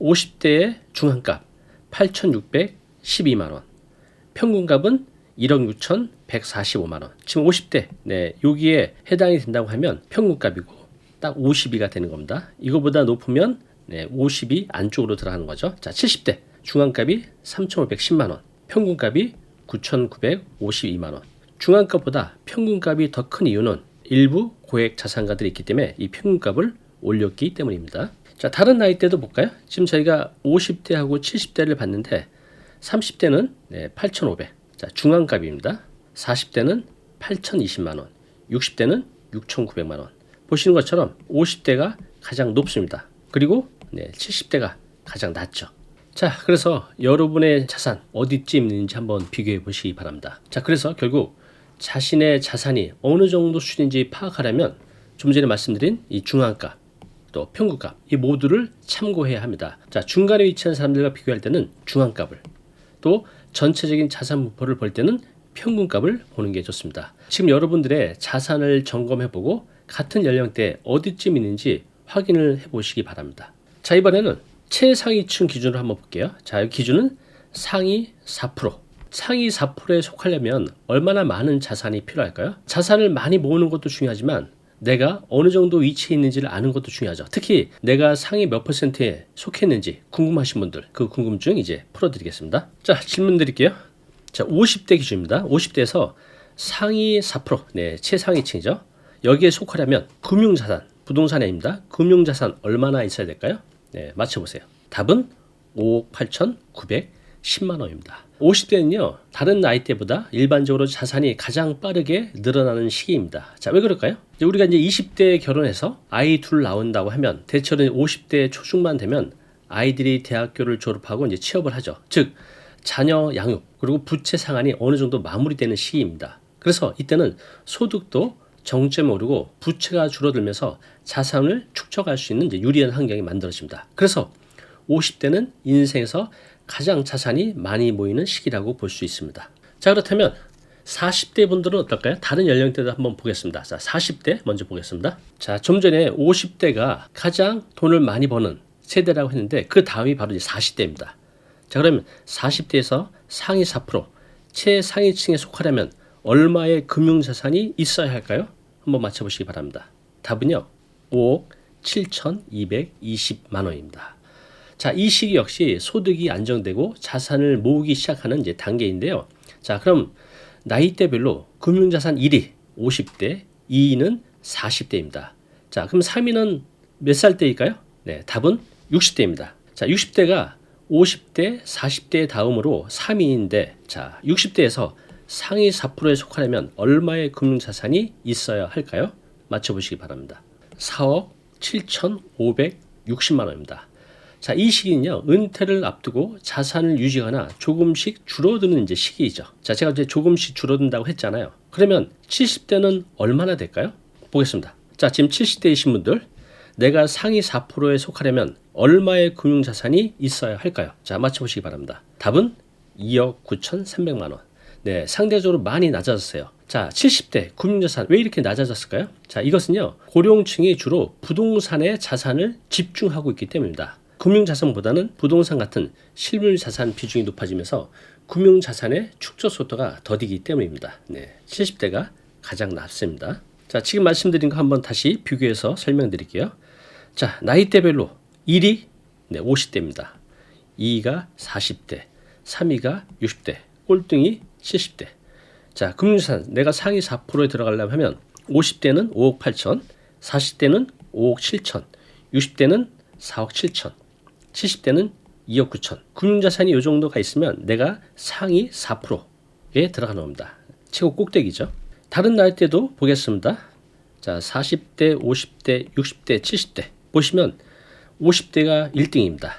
50대의 중앙값 8,612만 원, 평균값은 1억 6,145만 원. 지금 50대, 여기에 해당이 된다고 하면 평균값이고 딱 50이가 되는 겁니다. 이거보다 높으면 50이 안쪽으로 들어가는 거죠. 자, 70대 중앙값이 3,510만 원, 평균값이 9,952만 원. 중앙값보다 평균값이 더 큰 이유는 일부 고액 자산가들이 있기 때문에 이 평균값을 올렸기 때문입니다. 자, 다른 나이대도 볼까요? 지금 저희가 50대하고 70대를 봤는데 30대는 8,500. 자, 중앙값입니다. 40대는 8,020만 원, 60대는 6,900만 원. 보시는 것처럼 50대가 가장 높습니다. 그리고 70대가 가장 낮죠. 자, 그래서 여러분의 자산 어디쯤 있는지 한번 비교해 보시기 바랍니다. 자, 그래서 결국 자신의 자산이 어느 정도 수준인지 파악하려면 좀 전에 말씀드린 이 중앙값, 또 평균값, 이 모두를 참고해야 합니다. 자, 중간에 위치한 사람들과 비교할 때는 중앙값을, 또 전체적인 자산 분포를 볼 때는 평균값을 보는 게 좋습니다. 지금 여러분들의 자산을 점검해보고 같은 연령대에 어디쯤 있는지 확인을 해보시기 바랍니다. 자, 이번에는 최상위층 기준으로 한번 볼게요. 자, 이 기준은 상위 4%. 상위 4%에 속하려면 얼마나 많은 자산이 필요할까요? 자산을 많이 모으는 것도 중요하지만 내가 어느 정도 위치에 있는지를 아는 것도 중요하죠. 특히 내가 상위 몇 %에 속했는지 궁금하신 분들 그 궁금증 이제 풀어드리겠습니다. 자, 질문 드릴게요. 자, 50대 기준입니다. 50대에서 상위 4%, 네, 최상위층이죠. 여기에 속하려면 금융자산, 부동산이 아닙니다. 금융자산 얼마나 있어야 될까요? 네, 맞춰보세요. 답은 5억 8,910만 원입니다. 50대는요, 다른 나이대보다 일반적으로 자산이 가장 빠르게 늘어나는 시기입니다. 자, 왜 그럴까요? 우리가 이제 20대에 결혼해서 아이 둘 나온다고 하면 대체로 50대 초중반 되면 아이들이 대학교를 졸업하고 이제 취업을 하죠. 즉, 자녀 양육 그리고 부채 상환이 어느 정도 마무리되는 시기입니다. 그래서 이때는 소득도 정점에 오르고 부채가 줄어들면서 자산을 축적할 수 있는 이제 유리한 환경이 만들어집니다. 그래서 50대는 인생에서 가장 자산이 많이 모이는 시기라고 볼 수 있습니다. 자, 그렇다면 40대 분들은 어떨까요? 다른 연령대도 한번 보겠습니다. 자, 40대 먼저 보겠습니다. 자, 좀 전에 50대가 가장 돈을 많이 버는 세대라고 했는데 그 다음이 바로 이제 40대입니다. 자, 그러면 40대에서 상위 4%, 최상위층에 속하려면 얼마의 금융자산이 있어야 할까요? 한번 맞춰보시기 바랍니다. 답은요, 5억 7,220만 원입니다. 자, 이 시기 역시 소득이 안정되고 자산을 모으기 시작하는 이제 단계인데요. 자, 그럼 나이대별로 금융자산 1위 50대, 2위는 40대입니다. 자, 그럼 3위는 몇 살 때일까요? 네, 답은 60대입니다. 자, 60대가 50대, 40대 다음으로 3위인데, 자, 60대에서 상위 4%에 속하려면 얼마의 금융자산이 있어야 할까요? 맞춰보시기 바랍니다. 4억 7,560만 원입니다. 자, 이 시기는요, 은퇴를 앞두고 자산을 유지하거나 조금씩 줄어드는 이제 시기이죠. 자, 제가 이제 조금씩 줄어든다고 했잖아요. 그러면 70대는 얼마나 될까요? 보겠습니다. 자, 지금 70대이신 분들, 내가 상위 4%에 속하려면 얼마의 금융자산이 있어야 할까요? 자, 맞춰보시기 바랍니다. 답은 2억 9,300만 원. 네, 상대적으로 많이 낮아졌어요. 자, 70대 금융자산 왜 이렇게 낮아졌을까요? 자, 이것은요, 고령층이 주로 부동산에 자산을 집중하고 있기 때문입니다. 금융자산보다는 부동산 같은 실물자산 비중이 높아지면서 금융자산의 축적 속도가 더디기 때문입니다. 네, 70대가 가장 낮습니다. 자, 지금 말씀드린 거 한번 다시 비교해서 설명드릴게요. 자, 나이대별로 1위 네, 50대입니다. 2위가 40대, 3위가 60대, 꼴등이 70대. 자, 금융자산 내가 상위 4%에 들어가려면 하면 50대는 5억 8천, 40대는 5억 7천, 60대는 4억 7천, 70대는 2억 9천. 금융자산이 이 정도가 있으면 내가 상위 4%에 들어가는 겁니다. 최고 꼭대기죠. 다른 나이대도 보겠습니다. 자, 40대, 50대, 60대, 70대 보시면 50대가 1등입니다.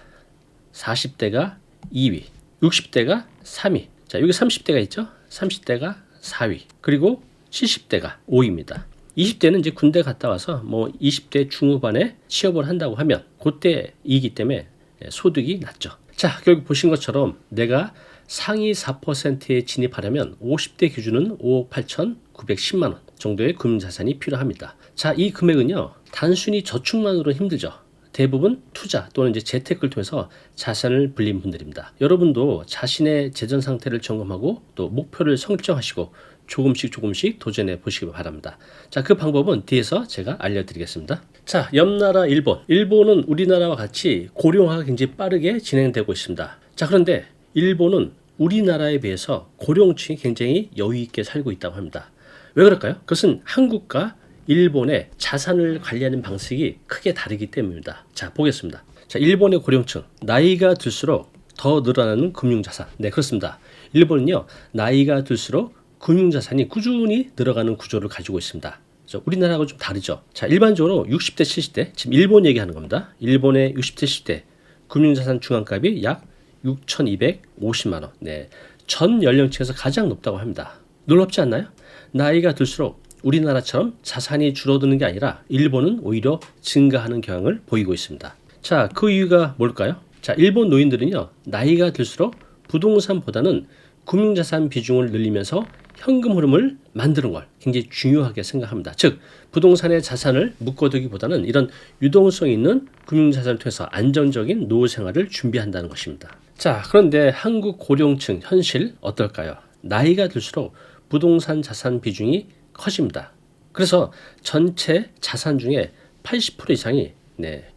40대가 2위, 60대가 3위. 자, 여기 30대가 있죠? 30대가 4위. 그리고 70대가 5위입니다. 20대는 이제 군대 갔다 와서 뭐 20대 중후반에 취업을 한다고 하면 그때이기 때문에 소득이 낮죠. 자, 결국 보신 것처럼 내가 상위 4%에 진입하려면 50대 기준은 5억 8,910만 원 정도의 금융자산이 필요합니다. 자, 이 금액은요, 단순히 저축만으로는 힘들죠. 대부분 투자 또는 이제 재테크를 통해서 자산을 불린 분들입니다. 여러분도 자신의 재정 상태를 점검하고 또 목표를 설정하시고 조금씩 도전해 보시기 바랍니다. 자, 그 방법은 뒤에서 제가 알려드리겠습니다. 자, 옆 나라 일본. 일본은 우리나라와 같이 고령화가 굉장히 빠르게 진행되고 있습니다. 자, 그런데 일본은 우리나라에 비해서 고령층이 굉장히 여유 있게 살고 있다고 합니다. 왜 그럴까요? 그것은 한국과 일본의 자산을 관리하는 방식이 크게 다르기 때문입니다. 자, 보겠습니다. 자, 일본의 고령층, 나이가 들수록 더 늘어나는 금융자산. 네, 그렇습니다. 일본은요, 나이가 들수록 금융자산이 꾸준히 늘어가는 구조를 가지고 있습니다. 우리나라하고 좀 다르죠. 자, 일반적으로 60대, 70대, 지금 일본 얘기하는 겁니다. 일본의 60대, 70대 금융자산 중앙값이 약 6,250만 원. 네, 전 연령층에서 가장 높다고 합니다. 놀랍지 않나요? 나이가 들수록 우리나라처럼 자산이 줄어드는 게 아니라 일본은 오히려 증가하는 경향을 보이고 있습니다. 자, 그 이유가 뭘까요? 자, 일본 노인들은요, 나이가 들수록 부동산보다는 금융자산 비중을 늘리면서 현금 흐름을 만드는 걸 굉장히 중요하게 생각합니다. 즉, 부동산의 자산을 묶어두기보다는 이런 유동성 있는 금융자산을 통해서 안정적인 노후 생활을 준비한다는 것입니다. 자, 그런데 한국 고령층 현실 어떨까요? 나이가 들수록 부동산 자산 비중이 커집니다. 그래서 전체 자산 중에 80% 이상이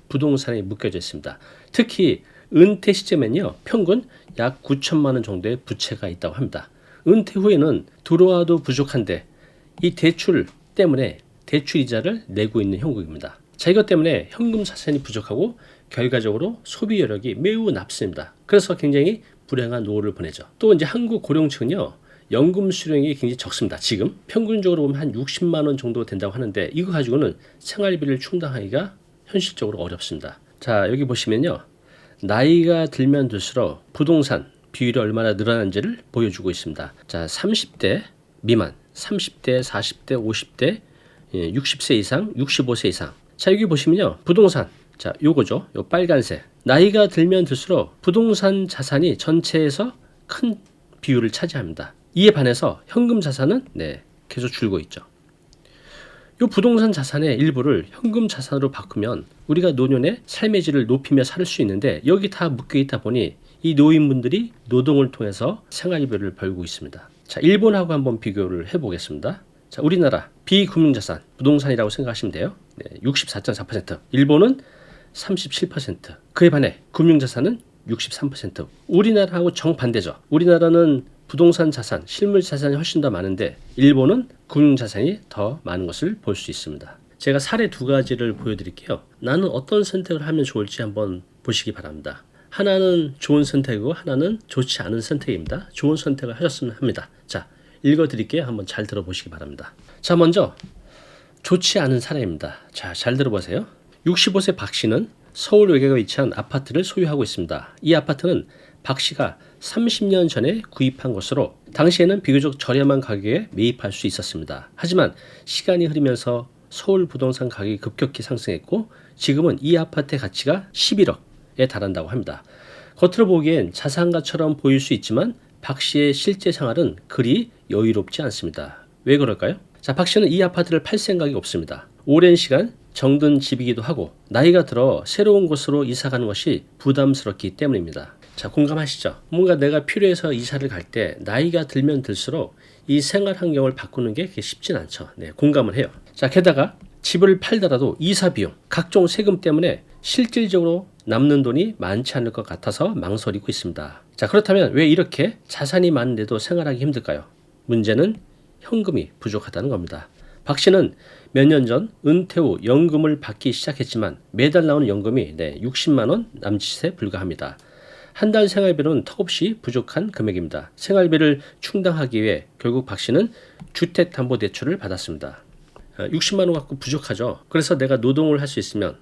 부동산에 묶여져 있습니다. 특히 은퇴 시점에는요, 평균 약 9천만 원 정도의 부채가 있다고 합니다. 은퇴 후에는 들어와도 부족한데 이 대출 때문에 대출 이자를 내고 있는 형국입니다. 자, 이것 때문에 현금 자산이 부족하고 결과적으로 소비 여력이 매우 낮습니다. 그래서 굉장히 불행한 노후를 보내죠. 또 이제 한국 고령층은요, 연금 수령이 굉장히 적습니다. 지금 평균적으로 보면 한 60만 원 정도 된다고 하는데 이거 가지고는 생활비를 충당하기가 현실적으로 어렵습니다. 자, 여기 보시면요, 나이가 들면 들수록 부동산 비율이 얼마나 늘어난지를 보여주고 있습니다. 자, 30대 미만, 30대, 40대, 50대, 60세 이상, 65세 이상. 자, 여기 보시면요, 부동산, 자, 요거죠. 요 빨간색. 나이가 들면 들수록 부동산 자산이 전체에서 큰 비율을 차지합니다. 이에 반해서 현금 자산은 계속 줄고 있죠. 이 부동산 자산의 일부를 현금 자산으로 바꾸면 우리가 노년에 삶의 질을 높이며 살 수 있는데 여기 다 묶여 있다 보니 이 노인분들이 노동을 통해서 생활비를 벌고 있습니다. 자, 일본하고 한번 비교를 해보겠습니다. 자, 우리나라 비금융자산, 부동산이라고 생각하시면 돼요. 64.4%. 일본은 37%. 그에 반해 금융자산은 63%. 우리나라하고 정반대죠. 우리나라는 부동산 자산, 실물 자산이 훨씬 더 많은데 일본은 금융 자산이 더 많은 것을 볼 수 있습니다. 제가 사례 두 가지를 보여드릴게요. 나는 어떤 선택을 하면 좋을지 한번 보시기 바랍니다. 하나는 좋은 선택이고 하나는 좋지 않은 선택입니다. 좋은 선택을 하셨으면 합니다. 자, 읽어드릴게요. 한번 잘 들어보시기 바랍니다. 자, 먼저 좋지 않은 사례입니다. 자, 잘 들어보세요. 65세 박 씨는 서울 외곽에 위치한 아파트를 소유하고 있습니다. 이 아파트는 박 씨가 30년 전에 구입한 것으로 당시에는 비교적 저렴한 가격에 매입할 수 있었습니다. 하지만 시간이 흐르면서 서울 부동산 가격이 급격히 상승했고 지금은 이 아파트의 가치가 11억에 달한다고 합니다. 겉으로 보기엔 자산가처럼 보일 수 있지만 박 씨의 실제 생활은 그리 여유롭지 않습니다. 왜 그럴까요? 자, 박 씨는 이 아파트를 팔 생각이 없습니다. 오랜 시간 정든 집이기도 하고 나이가 들어 새로운 곳으로 이사가는 것이 부담스럽기 때문입니다. 자, 공감하시죠? 뭔가 내가 필요해서 이사를 갈 때 나이가 들면 들수록 이 생활 환경을 바꾸는 게 쉽진 않죠. 공감을 해요. 자, 게다가 집을 팔더라도 이사 비용, 각종 세금 때문에 실질적으로 남는 돈이 많지 않을 것 같아서 망설이고 있습니다. 자, 그렇다면 왜 이렇게 자산이 많은데도 생활하기 힘들까요? 문제는 현금이 부족하다는 겁니다. 박 씨는 몇 년 전 은퇴 후 연금을 받기 시작했지만 매달 나오는 연금이 60만 원 남짓에 불과합니다. 한 달 생활비로는 턱없이 부족한 금액입니다. 생활비를 충당하기 위해 결국 박 씨는 주택담보대출을 받았습니다. 60만 원 갖고 부족하죠. 그래서 내가 노동을 할 수 있으면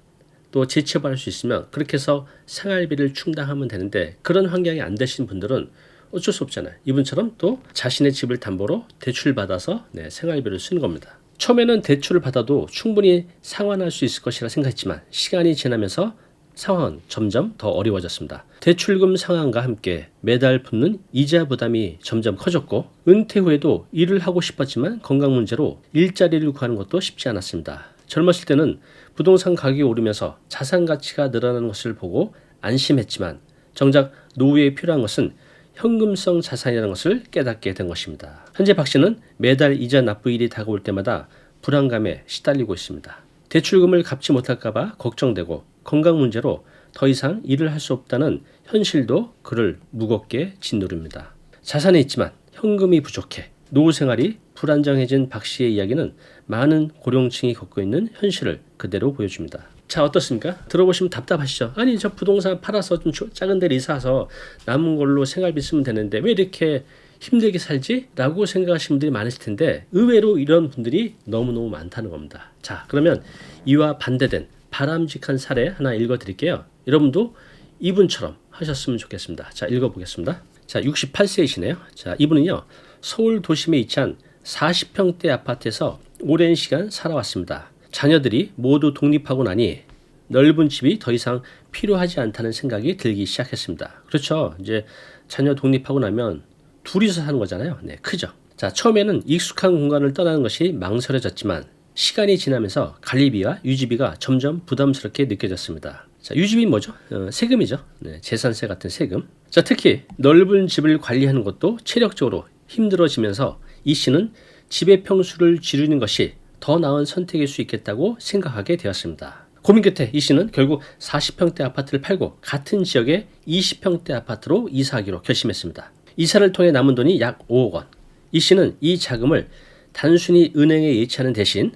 또 재취업을 할 수 있으면 그렇게 해서 생활비를 충당하면 되는데 그런 환경이 안 되신 분들은 어쩔 수 없잖아요. 이분처럼 또 자신의 집을 담보로 대출을 받아서 생활비를 쓰는 겁니다. 처음에는 대출을 받아도 충분히 상환할 수 있을 것이라 생각했지만 시간이 지나면서 상황은 점점 더 어려워졌습니다. 대출금 상환과 함께 매달 붙는 이자 부담이 점점 커졌고 은퇴 후에도 일을 하고 싶었지만 건강 문제로 일자리를 구하는 것도 쉽지 않았습니다. 젊었을 때는 부동산 가격이 오르면서 자산 가치가 늘어나는 것을 보고 안심했지만 정작 노후에 필요한 것은 현금성 자산이라는 것을 깨닫게 된 것입니다. 현재 박 씨는 매달 이자 납부일이 다가올 때마다 불안감에 시달리고 있습니다. 대출금을 갚지 못할까봐 걱정되고 건강 문제로 더 이상 일을 할 수 없다는 현실도 그를 무겁게 짓누릅니다. 자산이 있지만 현금이 부족해 노후 생활이 불안정해진 박 씨의 이야기는 많은 고령층이 겪고 있는 현실을 그대로 보여줍니다. 자, 어떻습니까? 들어보시면 답답하시죠? 아니, 저 부동산 팔아서 좀 작은 데를 이사해서 남은 걸로 생활비 쓰면 되는데 왜 이렇게 힘들게 살지? 라고 생각하시는 분들이 많으실 텐데 의외로 이런 분들이 너무너무 많다는 겁니다. 자, 그러면 이와 반대된 바람직한 사례 하나 읽어드릴게요. 여러분도 이분처럼 하셨으면 좋겠습니다. 자, 읽어보겠습니다. 자, 68세이시네요. 자, 이분은요, 서울 도심에 위치한 40평대 아파트에서 오랜 시간 살아왔습니다. 자녀들이 모두 독립하고 나니 넓은 집이 더 이상 필요하지 않다는 생각이 들기 시작했습니다. 그렇죠. 이제 자녀 독립하고 나면 둘이서 사는 거잖아요. 크죠. 자, 처음에는 익숙한 공간을 떠나는 것이 망설여졌지만 시간이 지나면서 관리비와 유지비가 점점 부담스럽게 느껴졌습니다. 자, 유지비 뭐죠? 세금이죠. 재산세 같은 세금. 자, 특히 넓은 집을 관리하는 것도 체력적으로 힘들어지면서 이 씨는 집의 평수를 줄이는 것이 더 나은 선택일 수 있겠다고 생각하게 되었습니다. 고민 끝에 이 씨는 결국 40평대 아파트를 팔고 같은 지역의 20평대 아파트로 이사하기로 결심했습니다. 이사를 통해 남은 돈이 약 5억 원. 이 씨는 이 자금을 단순히 은행에 예치하는 대신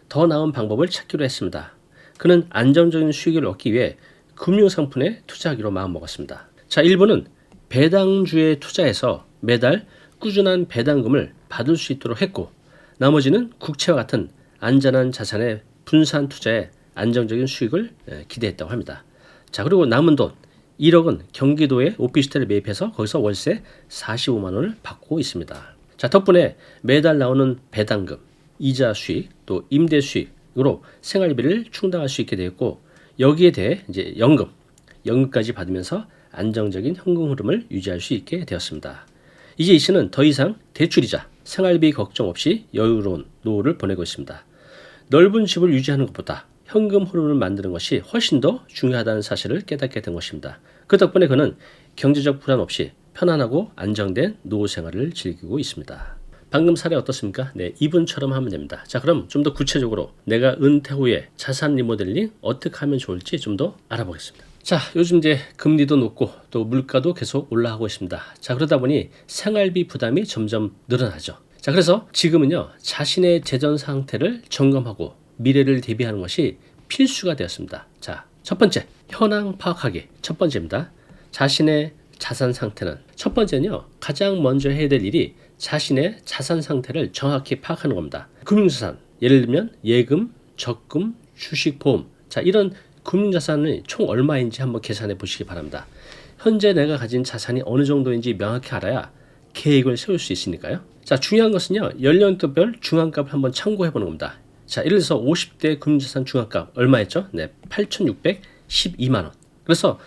더 나은 방법을 찾기로 했습니다. 그는 안정적인 수익을 얻기 위해 금융상품에 투자하기로 마음먹었습니다. 자, 일부는 배당주에 투자해서 매달 꾸준한 배당금을 받을 수 있도록 했고, 나머지는 국채와 같은 안전한 자산의 분산 투자에 안정적인 수익을 기대했다고 합니다. 자, 그리고 남은 돈 1억은 경기도에 오피스텔을 매입해서 거기서 월세 45만 원을 받고 있습니다. 자, 덕분에 매달 나오는 배당금, 이자 수익, 또 임대 수익으로 생활비를 충당할 수 있게 되었고, 여기에 대해 이제 연금까지 받으면서 안정적인 현금 흐름을 유지할 수 있게 되었습니다. 이제 이 씨는 더 이상 대출이자 생활비 걱정 없이 여유로운 노후를 보내고 있습니다. 넓은 집을 유지하는 것보다 현금 흐름을 만드는 것이 훨씬 더 중요하다는 사실을 깨닫게 된 것입니다. 그 덕분에 그는 경제적 불안 없이 편안하고 안정된 노후 생활을 즐기고 있습니다. 방금 사례 어떻습니까? 네, 이분처럼 하면 됩니다. 자, 그럼 좀 더 구체적으로 내가 은퇴 후에 자산 리모델링 어떻게 하면 좋을지 좀 더 알아보겠습니다. 자, 요즘 이제 금리도 높고 또 물가도 계속 올라가고 있습니다. 자, 그러다 보니 생활비 부담이 점점 늘어나죠. 자, 그래서 지금은요, 자신의 재정 상태를 점검하고 미래를 대비하는 것이 필수가 되었습니다. 자, 첫 번째, 현황 파악하기. 첫 번째입니다. 자신의 자산 상태는 첫 번째는요, 가장 먼저 해야 될 일이 자신의 자산 상태를 정확히 파악하는 겁니다. 금융자산, 예를 들면 예금, 적금, 주식, 보험. 자, 이런 금융자산이 총 얼마인지 한번 계산해 보시기 바랍니다. 현재 내가 가진 자산이 어느 정도인지 명확히 알아야 계획을 세울 수 있으니까요. 자, 중요한 것은요, 연령대별 중앙값을 한번 참고해 보는 겁니다. 자, 예를 들어서 50대 금융자산 중앙값 얼마였죠? 네, 8,612만 원. 그래서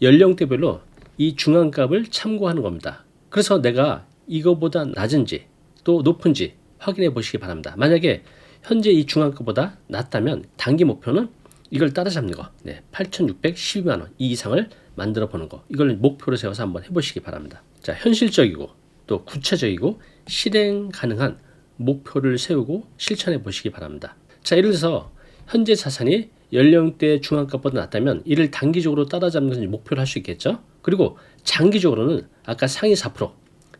연령대별로 이 중앙값을 참고하는 겁니다. 그래서 내가 이거보다 낮은지 또 높은지 확인해 보시기 바랍니다. 만약에 현재 이 중앙값보다 낮다면 단기 목표는 이걸 따라잡는 거, 네, 8,612만 원 이 이상을 만들어 보는 거, 이걸 목표로 세워서 한번 해보시기 바랍니다. 자, 현실적이고 또 구체적이고 실행 가능한 목표를 세우고 실천해 보시기 바랍니다. 자, 예를 들어서 현재 자산이 연령대 중앙값보다 낮다면 이를 단기적으로 따라잡는 것을 목표로 할 수 있겠죠. 그리고 장기적으로는 아까 상위 4%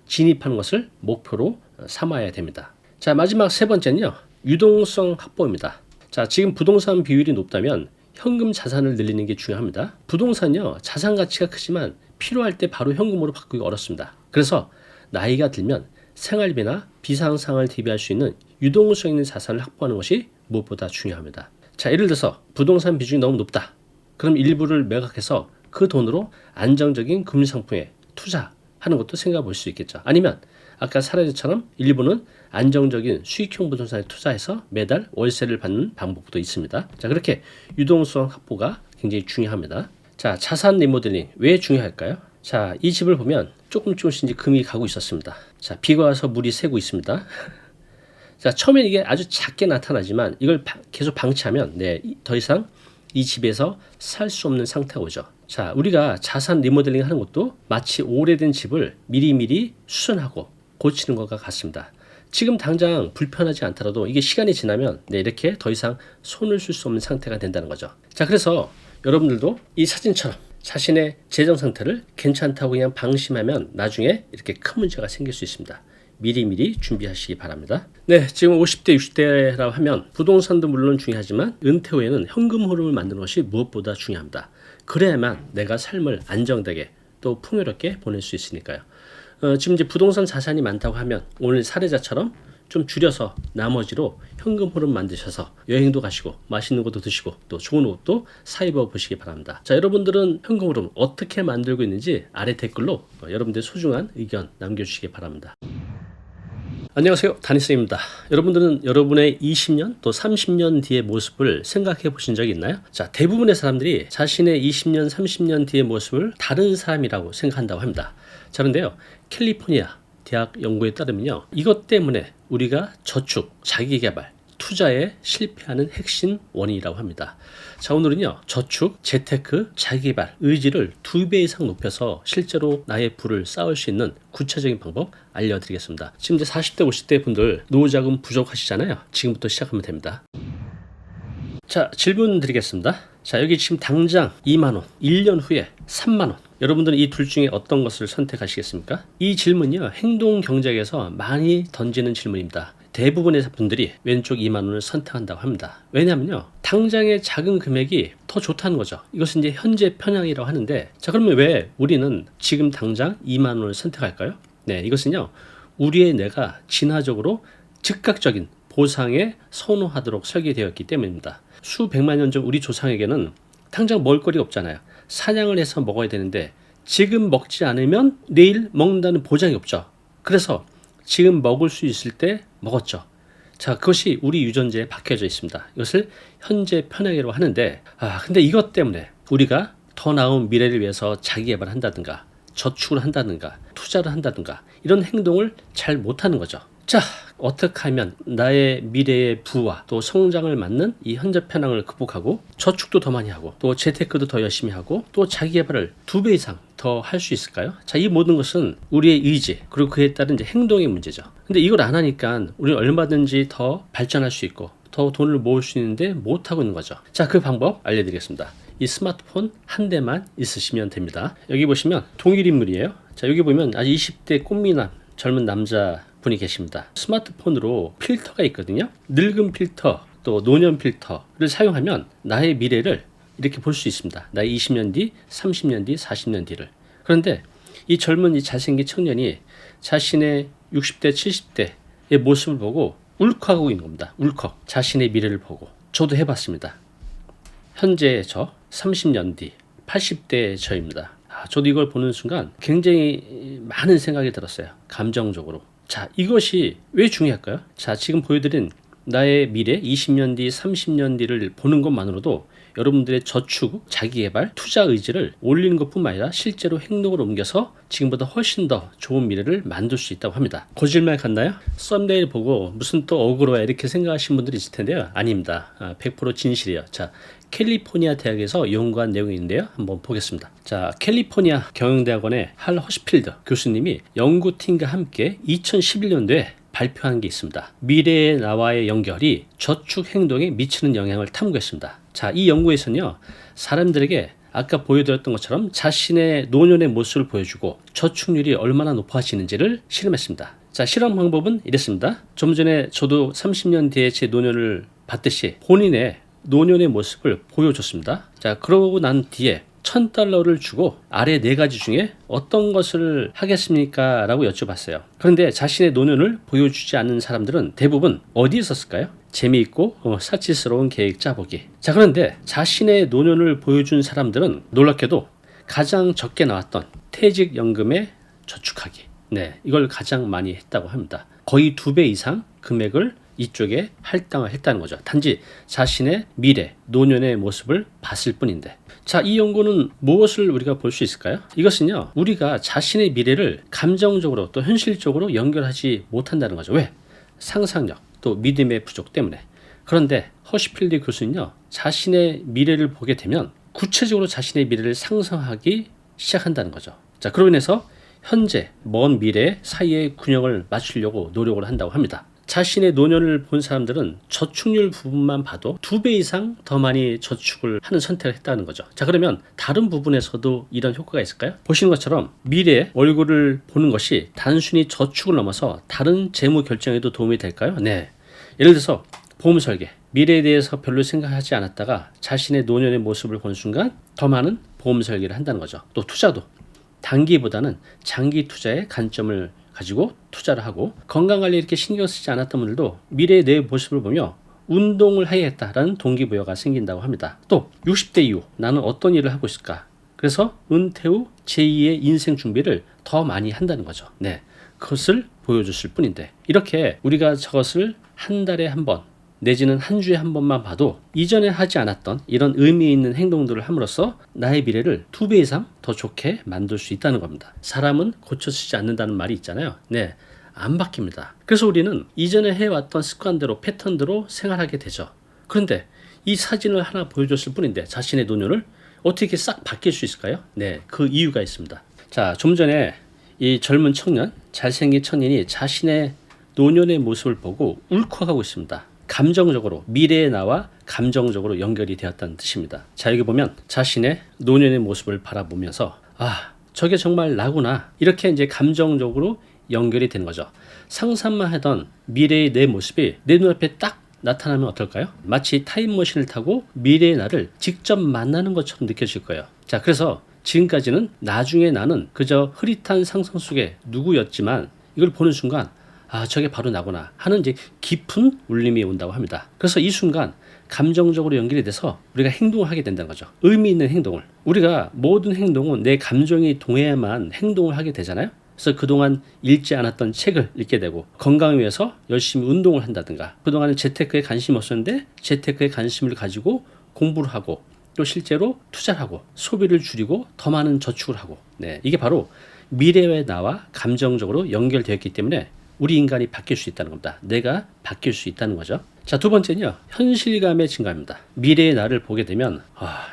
진입하는 것을 목표로 삼아야 됩니다. 자, 마지막 세 번째는요, 유동성 확보입니다. 자, 지금 부동산 비율이 높다면 현금 자산을 늘리는 게 중요합니다. 부동산요, 자산 가치가 크지만 필요할 때 바로 현금으로 바꾸기 어렵습니다. 그래서 나이가 들면 생활비나 비상상을 대비할 수 있는 유동성 있는 자산을 확보하는 것이 무엇보다 중요합니다. 자, 예를 들어서 부동산 비중이 너무 높다. 그럼 일부를 매각해서 그 돈으로 안정적인 금융상품에 투자하는 것도 생각해 볼 수 있겠죠. 아니면 아까 사례처럼 일부는 안정적인 수익형 부동산에 투자해서 매달 월세를 받는 방법도 있습니다. 자, 그렇게 유동성 확보가 굉장히 중요합니다. 자, 자산 리모델링 왜 중요할까요? 자, 이 집을 보면 조금씩 이제 금이 가고 있었습니다. 자, 비가 와서 물이 새고 있습니다. 자, 처음엔 이게 아주 작게 나타나지만 이걸 계속 방치하면 네, 더 이상 이 집에서 살 수 없는 상태가 오죠. 자, 우리가 자산 리모델링 하는 것도 마치 오래된 집을 미리미리 수선하고 고치는 것과 같습니다. 지금 당장 불편하지 않더라도 이게 시간이 지나면 네, 이렇게 더 이상 손을 쓸 수 없는 상태가 된다는 거죠. 자, 그래서 여러분들도 이 사진처럼 자신의 재정 상태를 괜찮다고 그냥 방심하면 나중에 이렇게 큰 문제가 생길 수 있습니다. 미리미리 준비하시기 바랍니다. 네, 지금 50대, 60대라고 하면 부동산도 물론 중요하지만 은퇴 후에는 현금 흐름을 만드는 것이 무엇보다 중요합니다. 그래야만 내가 삶을 안정되게 또 풍요롭게 보낼 수 있으니까요. 지금 이제 부동산 자산이 많다고 하면 오늘 사례자처럼 좀 줄여서 나머지로 현금 흐름 만드셔서 여행도 가시고 맛있는 것도 드시고 또 좋은 옷도 사 입어 보시기 바랍니다. 자, 여러분들은 현금 흐름 어떻게 만들고 있는지 아래 댓글로 여러분들의 소중한 의견 남겨주시기 바랍니다. 안녕하세요, 다니쌤입니다. 여러분들은 여러분의 20년 또 30년 뒤의 모습을 생각해 보신 적이 있나요? 자, 대부분의 사람들이 자신의 20년 30년 뒤의 모습을 다른 사람이라고 생각한다고 합니다. 자, 그런데요, 캘리포니아 대학 연구에 따르면요, 이것 때문에 우리가 저축, 자기개발, 투자에 실패하는 핵심 원인이라고 합니다. 자, 오늘은요, 저축, 재테크, 자기개발, 의지를 2배 이상 높여서 실제로 나의 부를 쌓을 수 있는 구체적인 방법 알려드리겠습니다. 지금 이제 40대, 50대 분들 노후자금 부족하시잖아요. 지금부터 시작하면 됩니다. 자, 질문 드리겠습니다. 자, 여기 지금 당장 2만원, 1년 후에 3만원. 여러분들은 이 둘 중에 어떤 것을 선택하시겠습니까? 이 질문이요, 행동 경제에서 많이 던지는 질문입니다. 대부분의 분들이 왼쪽 2만원을 선택한다고 합니다. 왜냐하면요, 당장의 작은 금액이 더 좋다는 거죠. 이것은 이제 현재 편향이라고 하는데, 자, 그러면 왜 우리는 지금 당장 2만원을 선택할까요? 네, 이것은요, 우리의 뇌가 진화적으로 즉각적인 보상에 선호하도록 설계되었기 때문입니다. 수백만 년 전 우리 조상에게는 당장 먹을거리가 없잖아요. 사냥을 해서 먹어야 되는데 지금 먹지 않으면 내일 먹는다는 보장이 없죠. 그래서 지금 먹을 수 있을 때 먹었죠. 자, 그것이 우리 유전자에 박혀져 있습니다. 이것을 현재 편향이라고 하는데, 근데 이것 때문에 우리가 더 나은 미래를 위해서 자기개발을 한다든가 저축을 한다든가 투자를 한다든가 이런 행동을 잘 못하는 거죠. 자, 어떻게 하면 나의 미래의 부와 또 성장을 맞는 이 현재 편향을 극복하고 저축도 더 많이 하고 또 재테크도 더 열심히 하고 또 자기개발을 2배 이상 더 할 수 있을까요? 자, 이 모든 것은 우리의 의지 그리고 그에 따른 이제 행동의 문제죠. 근데 이걸 안 하니까 우리는 얼마든지 더 발전할 수 있고 더 돈을 모을 수 있는데 못하고 있는 거죠. 자, 그 방법 알려드리겠습니다. 이 스마트폰 한 대만 있으시면 됩니다. 여기 보시면 동일 인물이에요. 자, 여기 보면 아주 20대 꽃미남 젊은 남자 분이 계십니다. 스마트폰으로 필터가 있거든요. 늙은 필터 또 노년 필터를 사용하면 나의 미래를 이렇게 볼 수 있습니다. 나의 20년 뒤, 30년 뒤, 40년 뒤를. 그런데 이 젊은 이 잘생긴 청년이 자신의 60대, 70대의 모습을 보고 울컥하고 있는 겁니다. 울컥. 자신의 미래를 보고. 저도 해봤습니다. 현재의 저, 30년 뒤, 80대의 저입니다. 저도 이걸 보는 순간 굉장히 많은 생각이 들었어요. 감정적으로. 자, 이것이 왜 중요할까요? 자, 지금 보여드린 나의 미래 20년 뒤, 30년 뒤를 보는 것만으로도 여러분들의 저축, 자기개발, 투자 의지를 올리는 것뿐만 아니라 실제로 행동을 옮겨서 지금보다 훨씬 더 좋은 미래를 만들 수 있다고 합니다. 거짓말 같나요? 썸네일 보고 무슨 또 억울해 이렇게 생각하시는 분들이 있을 텐데요. 아닙니다. 100% 진실이에요. 자, 캘리포니아 대학에서 연구한 내용인데요. 한번 보겠습니다. 자, 캘리포니아 경영대학원의 할 허시필드 교수님이 연구팀과 함께 2011년도에 발표한 게 있습니다. 미래의 나와의 연결이 저축 행동에 미치는 영향을 탐구했습니다. 자, 이 연구에서는요, 사람들에게 아까 보여드렸던 것처럼 자신의 노년의 모습을 보여주고 저축률이 얼마나 높아지는지를 실험했습니다. 자, 실험 방법은 이랬습니다. 좀 전에 저도 30년 뒤에 제 노년을 봤듯이 본인의 노년의 모습을 보여줬습니다. 자, 그러고 난 뒤에 $1,000를 주고 아래 4가지 중에 어떤 것을 하겠습니까? 라고 여쭤봤어요. 그런데 자신의 노년을 보여주지 않는 사람들은 대부분 어디에 썼을까요? 재미있고 사치스러운 계획 짜보기. 자, 그런데 자신의 노년을 보여준 사람들은 놀랍게도 가장 적게 나왔던 퇴직연금에 저축하기. 네, 이걸 가장 많이 했다고 합니다. 거의 2배 이상 금액을 이쪽에 할당을 했다는 거죠. 단지 자신의 미래, 노년의 모습을 봤을 뿐인데. 자, 이 연구는 무엇을 우리가 볼 수 있을까요? 이것은요, 우리가 자신의 미래를 감정적으로 또 현실적으로 연결하지 못한다는 거죠. 왜? 상상력, 또 믿음의 부족 때문에. 그런데 허시필드 교수는요, 자신의 미래를 보게 되면 구체적으로 자신의 미래를 상상하기 시작한다는 거죠. 자, 그로 인해서 현재, 먼 미래 사이의 균형을 맞추려고 노력을 한다고 합니다. 자신의 노년을 본 사람들은 저축률 부분만 봐도 2배 이상 더 많이 저축을 하는 선택을 했다는 거죠. 자, 그러면 다른 부분에서도 이런 효과가 있을까요? 보시는 것처럼 미래의 얼굴을 보는 것이 단순히 저축을 넘어서 다른 재무 결정에도 도움이 될까요? 네. 예를 들어서 보험 설계, 미래에 대해서 별로 생각하지 않았다가 자신의 노년의 모습을 본 순간 더 많은 보험 설계를 한다는 거죠. 또 투자도 단기보다는 장기 투자의 관점을 가지고 투자를 하고, 건강관리 이렇게 신경 쓰지 않았던 분들도 미래의 내 모습을 보며 운동을 해야겠다라는 동기부여가 생긴다고 합니다. 또 60대 이후 나는 어떤 일을 하고 있을까? 그래서 은퇴 후 제2의 인생 준비를 더 많이 한다는 거죠. 네, 그것을 보여줬을 뿐인데, 이렇게 우리가 저것을 한 달에 한 번 내지는 한 주에 한 번만 봐도 이전에 하지 않았던 이런 의미 있는 행동들을 함으로써 나의 미래를 2배 이상 더 좋게 만들 수 있다는 겁니다. 사람은 고쳐 쓰지 않는다는 말이 있잖아요. 네, 안 바뀝니다. 그래서 우리는 이전에 해왔던 습관대로 패턴대로 생활하게 되죠. 그런데 이 사진을 하나 보여줬을 뿐인데 자신의 노년을 어떻게 싹 바뀔 수 있을까요? 네, 그 이유가 있습니다. 자, 좀 전에 이 젊은 청년, 잘생긴 청년이 자신의 노년의 모습을 보고 울컥하고 있습니다. 감정적으로, 미래의 나와 감정적으로 연결이 되었다는 뜻입니다. 자, 여기 보면 자신의 노년의 모습을 바라보면서 아, 저게 정말 나구나. 이렇게 이제 감정적으로 연결이 되는 거죠. 상상만 하던 미래의 내 모습이 내 눈앞에 딱 나타나면 어떨까요? 마치 타임머신을 타고 미래의 나를 직접 만나는 것처럼 느껴질 거예요. 자, 그래서 지금까지는 나중에 나는 그저 흐릿한 상상 속의 누구였지만 이걸 보는 순간 아, 저게 바로 나구나 하는 이제 깊은 울림이 온다고 합니다. 그래서 이 순간 감정적으로 연결이 돼서 우리가 행동을 하게 된다는 거죠. 의미 있는 행동을. 우리가 모든 행동은 내 감정이 동해야만 행동을 하게 되잖아요. 그래서 그동안 읽지 않았던 책을 읽게 되고 건강을 위해서 열심히 운동을 한다든가 그동안은 재테크에 관심이 없었는데 재테크에 관심을 가지고 공부를 하고 또 실제로 투자를 하고 소비를 줄이고 더 많은 저축을 하고 네, 이게 바로 미래의 나와 감정적으로 연결되었기 때문에 우리 인간이 바뀔 수 있다는 겁니다. 내가 바뀔 수 있다는 거죠. 자, 두 번째는요. 현실감의 증가입니다. 미래의 나를 보게 되면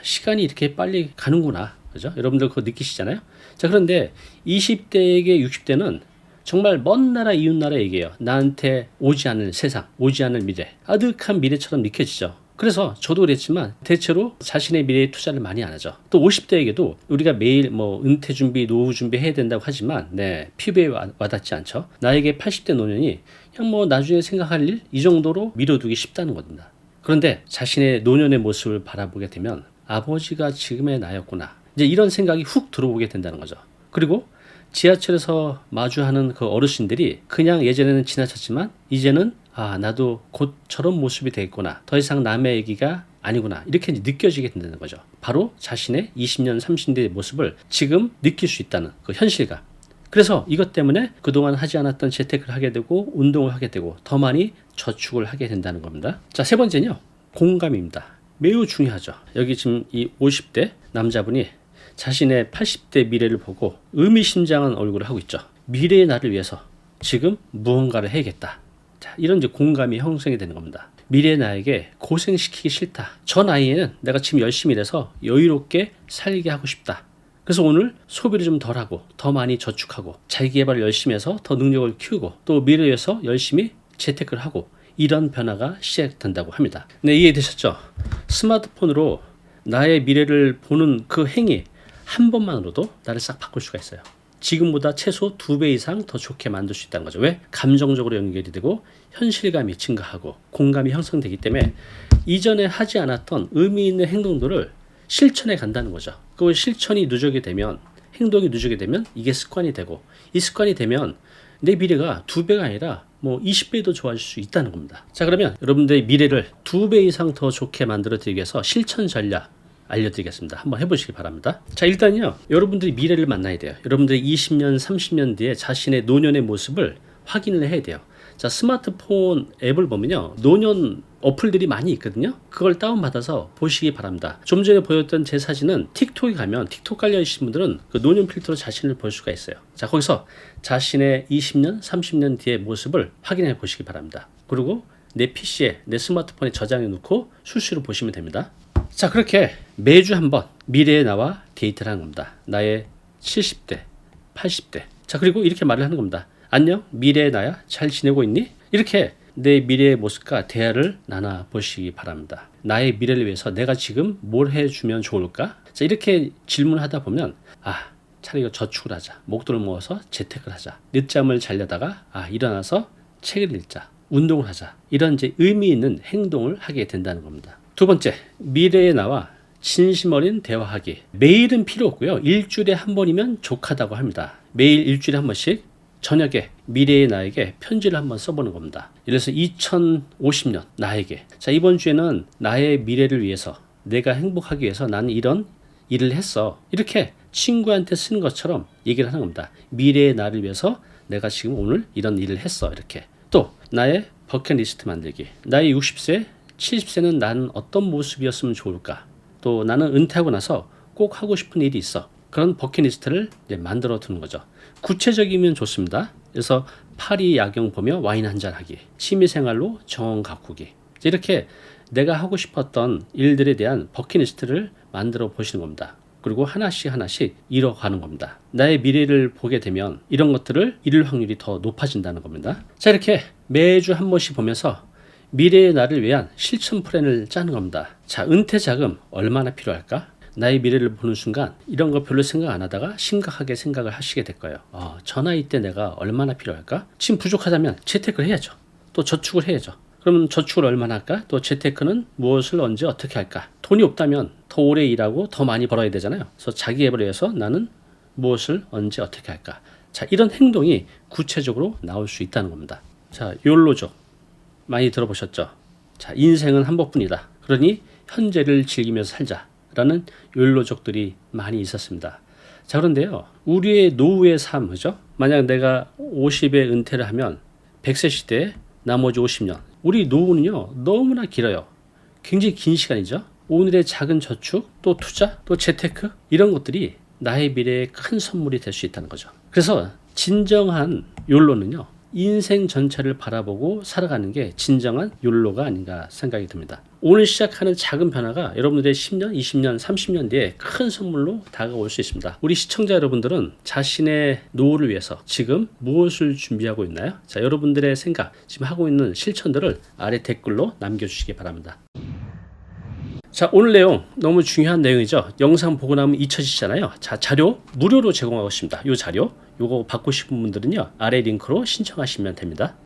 시간이 이렇게 빨리 가는구나. 그죠? 여러분들 그거 느끼시잖아요. 자, 그런데 20대에게 60대는 정말 먼 나라 이웃 나라 얘기예요. 나한테 오지 않을 세상, 오지 않을 미래. 아득한 미래처럼 느껴지죠. 그래서 저도 그랬지만 대체로 자신의 미래에 투자를 많이 안 하죠. 또 50대에게도 우리가 매일 뭐 은퇴 준비, 노후 준비 해야 된다고 하지만 네, 피부에 와닿지 않죠. 나에게 80대 노년이 그냥 뭐 나중에 생각할 일 이 정도로 미뤄두기 쉽다는 겁니다. 그런데 자신의 노년의 모습을 바라보게 되면 아버지가 지금의 나였구나. 이제 이런 생각이 훅 들어오게 된다는 거죠. 그리고 지하철에서 마주하는 그 어르신들이 그냥 예전에는 지나쳤지만 이제는 아, 나도 곧 저런 모습이 되겠구나. 더 이상 남의 얘기가 아니구나. 이렇게 느껴지게 된다는 거죠. 바로 자신의 20년, 30대의 모습을 지금 느낄 수 있다는 그 현실감. 그래서 이것 때문에 그동안 하지 않았던 재테크를 하게 되고 운동을 하게 되고 더 많이 저축을 하게 된다는 겁니다. 자, 세 번째는요. 공감입니다. 매우 중요하죠. 여기 지금 이 50대 남자분이 자신의 80대 미래를 보고 의미심장한 얼굴을 하고 있죠. 미래의 나를 위해서 지금 무언가를 해야겠다. 자, 이런 이제 공감이 형성이 되는 겁니다. 미래의 나에게 고생시키기 싫다. 저 나이에는 내가 지금 열심히 일해서 여유롭게 살게 하고 싶다. 그래서 오늘 소비를 좀 덜하고 더 많이 저축하고 자기계발을 열심히 해서 더 능력을 키우고 또 미래를 위해서 열심히 재테크를 하고 이런 변화가 시작된다고 합니다. 네, 이해되셨죠? 스마트폰으로 나의 미래를 보는 그 행위 한 번만으로도 나를 싹 바꿀 수가 있어요. 지금보다 최소 2배 이상 더 좋게 만들 수 있다는 거죠. 왜? 감정적으로 연결이 되고 현실감이 증가하고 공감이 형성되기 때문에 이전에 하지 않았던 의미 있는 행동들을 실천해 간다는 거죠. 그 실천이 누적이 되면 행동이 누적이 되면 이게 습관이 되고 이 습관이 되면 내 미래가 2배가 아니라 뭐 20배도 좋아질 수 있다는 겁니다. 자, 그러면 여러분들의 미래를 2배 이상 더 좋게 만들어 드리기 위해서 실천 전략 알려드리겠습니다. 한번 해보시기 바랍니다. 자, 일단요, 여러분들이 미래를 만나야 돼요. 여러분들이 20년, 30년 뒤에 자신의 노년의 모습을 확인을 해야 돼요. 자, 스마트폰 앱을 보면요, 노년 어플들이 많이 있거든요. 그걸 다운받아서 보시기 바랍니다. 좀 전에 보였던 제 사진은 틱톡에 가면 틱톡 깔려있으신 분들은 그 노년 필터로 자신을 볼 수가 있어요. 자, 거기서 자신의 20년, 30년 뒤의 모습을 확인해 보시기 바랍니다. 그리고 내 PC에, 내 스마트폰에 저장해 놓고 수시로 보시면 됩니다. 자, 그렇게 매주 한번 미래의 나와 데이트를 하는 겁니다. 나의 70대, 80대. 자, 그리고 이렇게 말을 하는 겁니다. 안녕, 미래의 나야? 잘 지내고 있니? 이렇게 내 미래의 모습과 대화를 나눠보시기 바랍니다. 나의 미래를 위해서 내가 지금 뭘 해주면 좋을까? 자, 이렇게 질문하다 보면 차라리 저축을 하자. 목돈을 모아서 재테크를 하자. 늦잠을 자려다가 일어나서 책을 읽자. 운동을 하자. 이런 이제 의미 있는 행동을 하게 된다는 겁니다. 두 번째, 미래의 나와 진심 어린 대화하기. 매일은 필요 없고요. 일주일에 한 번이면 족하다고 합니다. 매일 일주일에 한 번씩 저녁에 미래의 나에게 편지를 한번 써보는 겁니다. 예를 들어서 2050년 나에게, 자, 이번 주에는 나의 미래를 위해서, 내가 행복하기 위해서 나는 이런 일을 했어. 이렇게 친구한테 쓰는 것처럼 얘기를 하는 겁니다. 미래의 나를 위해서 내가 지금 오늘 이런 일을 했어. 이렇게. 또 나의 버킷리스트 만들기. 나의 60세 70세는 나는 어떤 모습이었으면 좋을까? 또 나는 은퇴하고 나서 꼭 하고 싶은 일이 있어. 그런 버킷리스트를 이제 만들어 두는 거죠. 구체적이면 좋습니다. 그래서 파리 야경 보며 와인 한잔 하기, 취미생활로 정원 가꾸기, 이렇게 내가 하고 싶었던 일들에 대한 버킷리스트를 만들어 보시는 겁니다. 그리고 하나씩 하나씩 이뤄가는 겁니다. 나의 미래를 보게 되면 이런 것들을 이룰 확률이 더 높아진다는 겁니다. 자, 이렇게 매주 한 번씩 보면서 미래의 나를 위한 실천 플랜을 짜는 겁니다. 자, 은퇴 자금 얼마나 필요할까? 나의 미래를 보는 순간 이런 거 별로 생각 안 하다가 심각하게 생각을 하시게 될 거예요. 저 나이 때 내가 얼마나 필요할까? 지금 부족하다면 재테크를 해야죠. 또 저축을 해야죠. 그럼 저축을 얼마나 할까? 또 재테크는 무엇을 언제 어떻게 할까? 돈이 없다면 더 오래 일하고 더 많이 벌어야 되잖아요. 그래서 자기 앱을 위해서 나는 무엇을 언제 어떻게 할까? 자, 이런 행동이 구체적으로 나올 수 있다는 겁니다. 자, 욜로족 많이 들어보셨죠? 자, 인생은 한 번뿐이다. 그러니 현재를 즐기면서 살자라는 욜로족들이 많이 있었습니다. 자, 그런데요, 우리의 노후의 삶, 그죠? 만약 내가 50에 은퇴를 하면 100세 시대에 나머지 50년. 우리 노후는요, 너무나 길어요. 굉장히 긴 시간이죠. 오늘의 작은 저축, 또 투자, 또 재테크, 이런 것들이 나의 미래에 큰 선물이 될 수 있다는 거죠. 그래서 진정한 욜로는요, 인생 전체를 바라보고 살아가는 게 진정한 욜로가 아닌가 생각이 듭니다. 오늘 시작하는 작은 변화가 여러분들의 10년, 20년, 30년 뒤에 큰 선물로 다가올 수 있습니다. 우리 시청자 여러분들은 자신의 노후를 위해서 지금 무엇을 준비하고 있나요? 자, 여러분들의 생각, 지금 하고 있는 실천들을 아래 댓글로 남겨주시기 바랍니다. 자, 오늘 내용 너무 중요한 내용이죠. 영상 보고 나면 잊혀지잖아요. 자, 자료 무료로 제공하고 있습니다. 이 자료, 요거 받고 싶은 분들은요, 아래 링크로 신청하시면 됩니다.